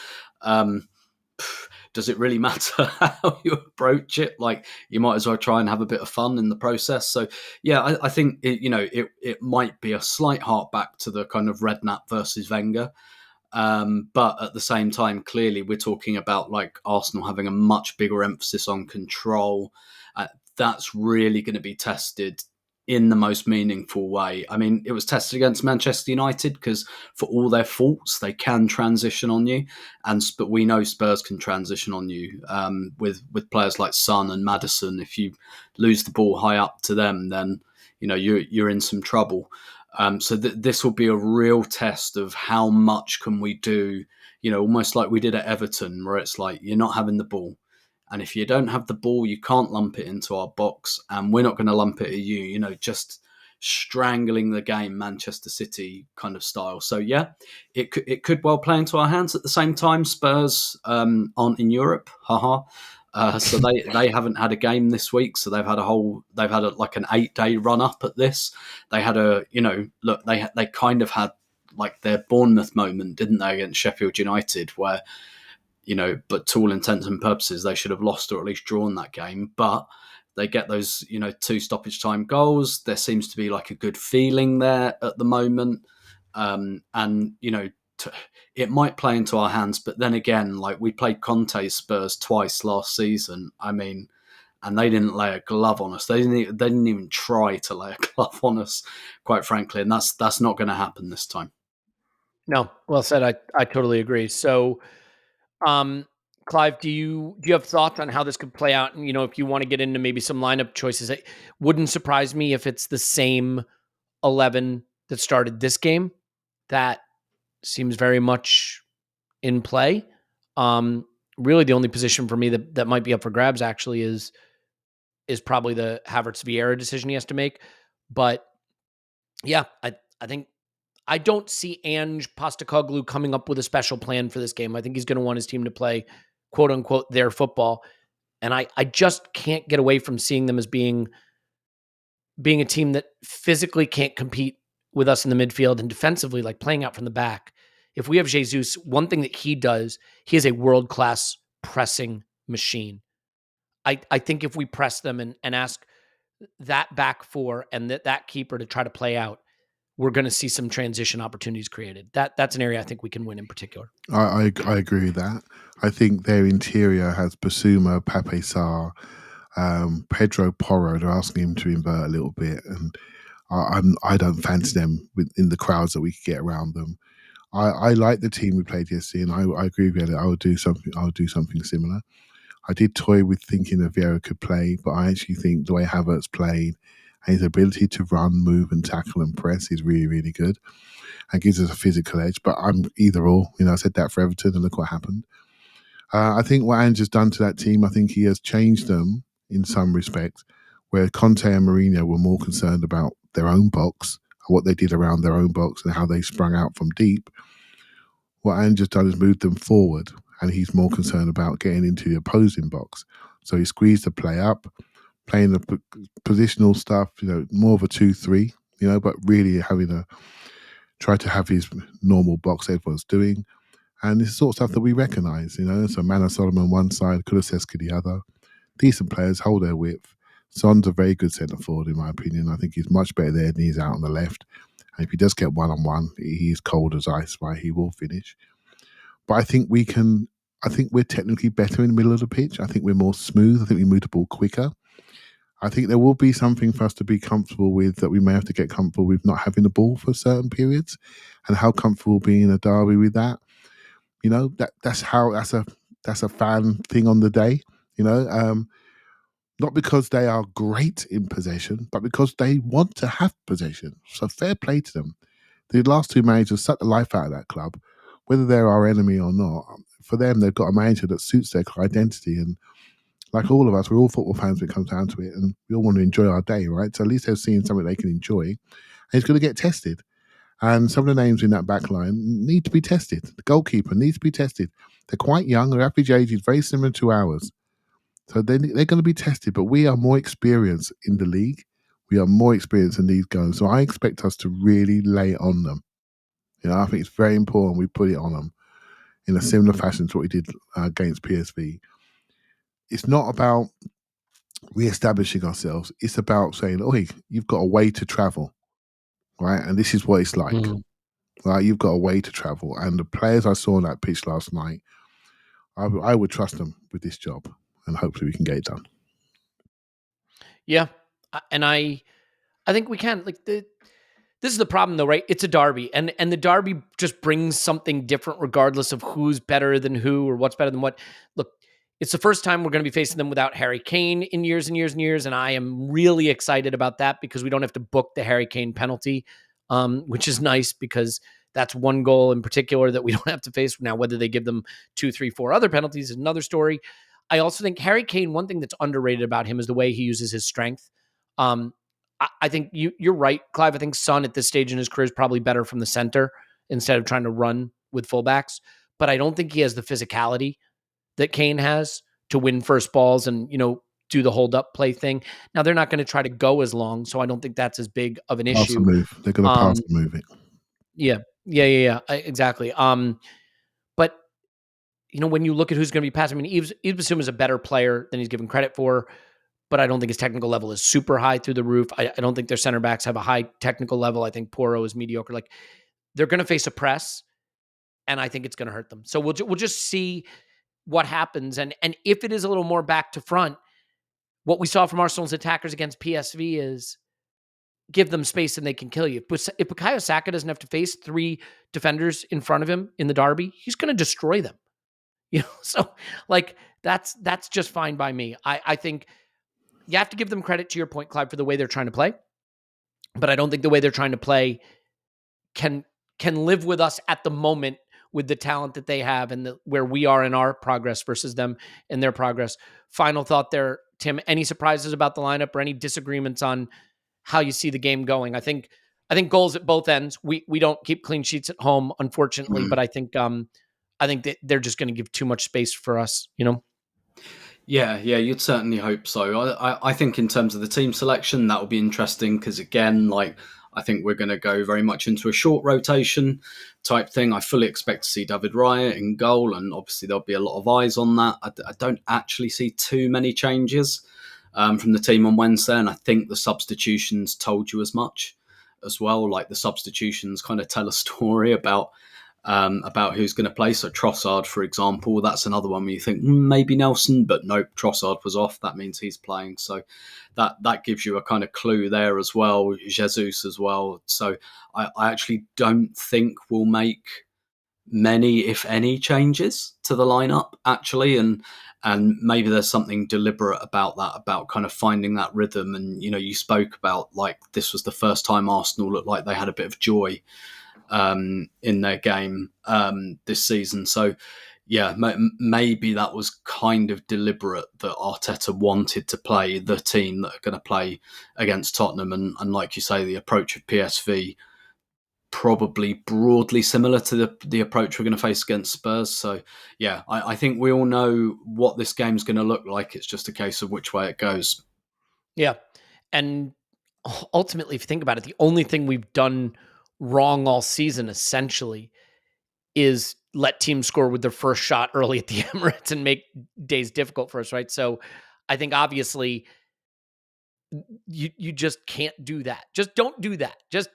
does it really matter how you approach it? Like, you might as well try and have a bit of fun in the process. So, yeah, I think it might be a slight hark back to the kind of Redknapp versus Wenger. But at the same time, clearly we're talking about like Arsenal having a much bigger emphasis on control. That's really going to be tested in the most meaningful way. I mean, it was tested against Manchester United because for all their faults, they can transition on you. But we know Spurs can transition on you with players like Son and Maddison. If you lose the ball high up to them, then you're in some trouble. So this will be a real test of how much can we do, almost like we did at Everton, where it's like you're not having the ball. And if you don't have the ball, you can't lump it into our box, and we're not going to lump it at you, just strangling the game, Manchester City kind of style. So, yeah, it could well play into our hands. At the same time, Spurs aren't in Europe. So they haven't had a game this week. So they've had like an 8-day run up at this. They had they kind of had like their Bournemouth moment, didn't they, against Sheffield United, where, but to all intents and purposes, they should have lost or at least drawn that game. But they get those, 2 stoppage time goals. There seems to be like a good feeling there at the moment. It might play into our hands. But then again, like, we played Conte's Spurs twice last season. I mean, and they didn't lay a glove on us. They didn't even try to lay a glove on us, quite frankly. And that's not going to happen this time. No, well said. I totally agree. So, Clive, do you have thoughts on how this could play out? And, if you want to get into maybe some lineup choices, it wouldn't surprise me if it's the same 11 that started this game. That seems very much in play. Really the only position for me that might be up for grabs actually is probably the Havertz Vieira decision he has to make. But yeah, I think I don't see Ange Postecoglou coming up with a special plan for this game. I think he's going to want his team to play, quote unquote, their football. And I just can't get away from seeing them as being a team that physically can't compete with us in the midfield, and defensively, like playing out from the back. If we have Jesus, one thing that he does, he is a world-class pressing machine. I think if we press them and ask that back four and that keeper to try to play out, we're going to see some transition opportunities created. That's an area I think we can win in particular. I agree with that. I think their interior has Basuma, Pape Sarr, Pedro Porro. They're asking him to invert a little bit, and I don't fancy them in the crowds that we could get around them. I like the team we played yesterday, and I agree with Elliot. I would do something similar. I did toy with thinking that Vieira could play, but I actually think the way Havertz played and his ability to run, move, and tackle and press is really, really good and gives us a physical edge. But I'm either or. I said that for Everton, and look what happened. I think what Ange has done to that team, I think he has changed them in some respects, where Conte and Mourinho were more concerned about their own box and what they did around their own box and how they sprung out from deep. What Ange has done is moved them forward, and he's more concerned about getting into the opposing box. So he squeezed the play up, playing the positional stuff, more of a 2-3, but really try to have his normal box everyone's doing. And this is sort of stuff that we recognise, So Manor Solomon one side, Kulusevski the other. Decent players, hold their width. Son's a very good centre forward, in my opinion. I think he's much better there than he's out on the left. And if he does get 1-on-1, he's cold as ice, right? He will finish. But I think we're technically better in the middle of the pitch. I think we're more smooth. I think we move the ball quicker. I think there will be something for us to be comfortable with, that we may have to get comfortable with not having the ball for certain periods, and how comfortable being in a derby with that. That's a fan thing on the day. Not because they are great in possession, but because they want to have possession. So fair play to them. The last two managers sucked the life out of that club, whether they're our enemy or not. For them, they've got a manager that suits their identity, and like all of us, we're all football fans when it comes down to it, and we all want to enjoy our day, right? So at least they're seeing something they can enjoy, and it's going to get tested. And some of the names in that back line need to be tested. The goalkeeper needs to be tested. They're quite young. Their average age is very similar to ours. So they're going to be tested, but we are more experienced in the league. We are more experienced in these guys. So I expect us to really lay it on them. I think it's very important we put it on them in a similar fashion to what we did against PSV. It's not about re-establishing ourselves. It's about saying, "Oh, you've got a way to travel, right? And this is what it's like, right? You've got a way to travel." And the players I saw on that pitch last night, I would trust them with this job, and hopefully we can get it done. Yeah, and I think we can. This is the problem, though, right? It's a derby, and the derby just brings something different, regardless of who's better than who or what's better than what. Look, it's the first time we're going to be facing them without Harry Kane in years and years and years, and I am really excited about that because we don't have to book the Harry Kane penalty, which is nice because that's one goal in particular that we don't have to face. Now, whether they give them 2, 3, 4 other penalties is another story. I also think Harry Kane, one thing that's underrated about him is the way he uses his strength. I think you're right, Clive. I think Son at this stage in his career is probably better from the center instead of trying to run with fullbacks. But I don't think he has the physicality that Kane has to win first balls and, do the hold up play thing. Now they're not going to try to go as long, so I don't think that's as big of an Pass issue. and move. They're going to pass and move it. Yeah. Exactly. But when you look at who's going to be passing, I mean, Yves Bissouma is a better player than he's given credit for, but I don't think his technical level is super high through the roof. I don't think their center backs have a high technical level. I think Porro is mediocre. Like, they're going to face a press, and I think it's going to hurt them. So we'll just see what happens. And if it is a little more back to front, what we saw from Arsenal's attackers against PSV is give them space and they can kill you. But if Bukayo Saka doesn't have to face 3 defenders in front of him in the derby, he's going to destroy them. So like that's just fine by me. I think you have to give them credit, to your point, Clive, for the way they're trying to play. But I don't think the way they're trying to play can live with us at the moment with the talent that they have and where we are in our progress versus them in their progress. Final thought there, Tim, any surprises about the lineup or any disagreements on how you see the game going? I think goals at both ends. We don't keep clean sheets at home, unfortunately, but I think that they're just going to give too much space for us, Yeah, you'd certainly hope so. I think in terms of the team selection, that will be interesting because, again, I think we're going to go very much into a short rotation type thing. I fully expect to see David Raya in goal, and obviously there'll be a lot of eyes on that. I don't actually see too many changes from the team on Wednesday, and I think the substitutions told you as much as well. Like, the substitutions kind of tell a story about who's going to play. So Trossard, for example, that's another one where you think maybe Nelson, but nope, Trossard was off. That means he's playing. So that gives you a kind of clue there as well. Jesus as well. So I actually don't think we'll make many, if any, changes to the lineup actually, and maybe there's something deliberate about that, about kind of finding that rhythm. And you spoke about, like, this was the first time Arsenal looked like they had a bit of joy in their game this season. So yeah, maybe that was kind of deliberate, that Arteta wanted to play the team that are going to play against Tottenham, and like you say, the approach of PSV probably broadly similar to the approach we're going to face against Spurs. So yeah, I think we all know what this game's going to look like. It's just a case of which way it goes. Yeah. And ultimately, if you think about it, the only thing we've done wrong all season essentially is let teams score with their first shot early at the Emirates and make days difficult for us, right? So I think obviously you just can't do that. Just don't do that. Just,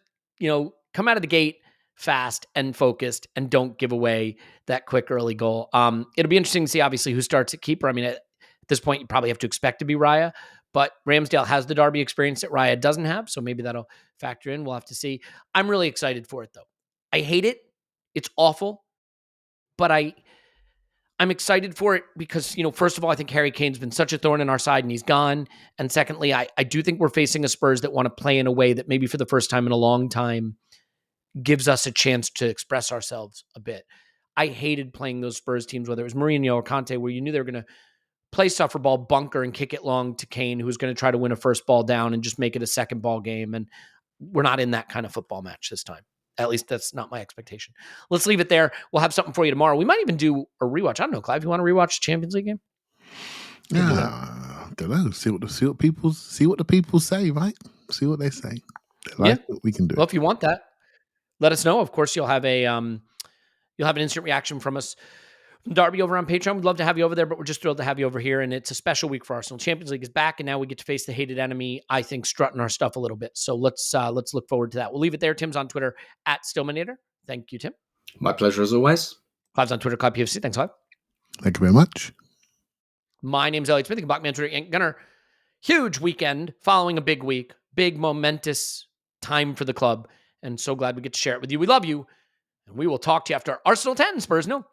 come out of the gate fast and focused and don't give away that quick early goal. It'll be interesting to see, obviously, who starts at keeper. I mean, at this point, you probably have to expect to be Raya, but Ramsdale has the Derby experience that Raya doesn't have, so maybe that'll factor in. We'll have to see. I'm really excited for it, though. I hate it. It's awful, but I'm excited for it because, first of all, I think Harry Kane's been such a thorn in our side and he's gone. And secondly, I do think we're facing a Spurs that want to play in a way that maybe for the first time in a long time gives us a chance to express ourselves a bit. I hated playing those Spurs teams, whether it was Mourinho or Conte, where you knew they were going to play suffer ball, bunker, and kick it long to Kane, who's going to try to win a first ball down and just make it a second ball game. And we're not in that kind of football match this time. At least that's not my expectation. Let's leave it there. We'll have something for you tomorrow. We might even do a rewatch. I don't know, Clive, you want to rewatch the Champions League game? I don't know. See what the people say, right? See what they say. We can do. Well, if you want that, let us know. Of course, you'll have an instant reaction from us. Derby over on Patreon. We'd love to have you over there, but we're just thrilled to have you over here. And it's a special week for Arsenal. Champions League is back, and now we get to face the hated enemy, I think, strutting our stuff a little bit. So let's look forward to that. We'll leave it there. Tim's on Twitter @Stillmanator. Thank you, Tim. My pleasure as always. Clive's on Twitter, Clive PFC. Thanks, Clive. Thank you very much. My name's Elliot Smith. You can block me on Twitter, Yank Gunner. Huge weekend following a big week. Big, momentous time for the club. And so glad we get to share it with you. We love you. And we will talk to you after Arsenal 10, Spurs 0.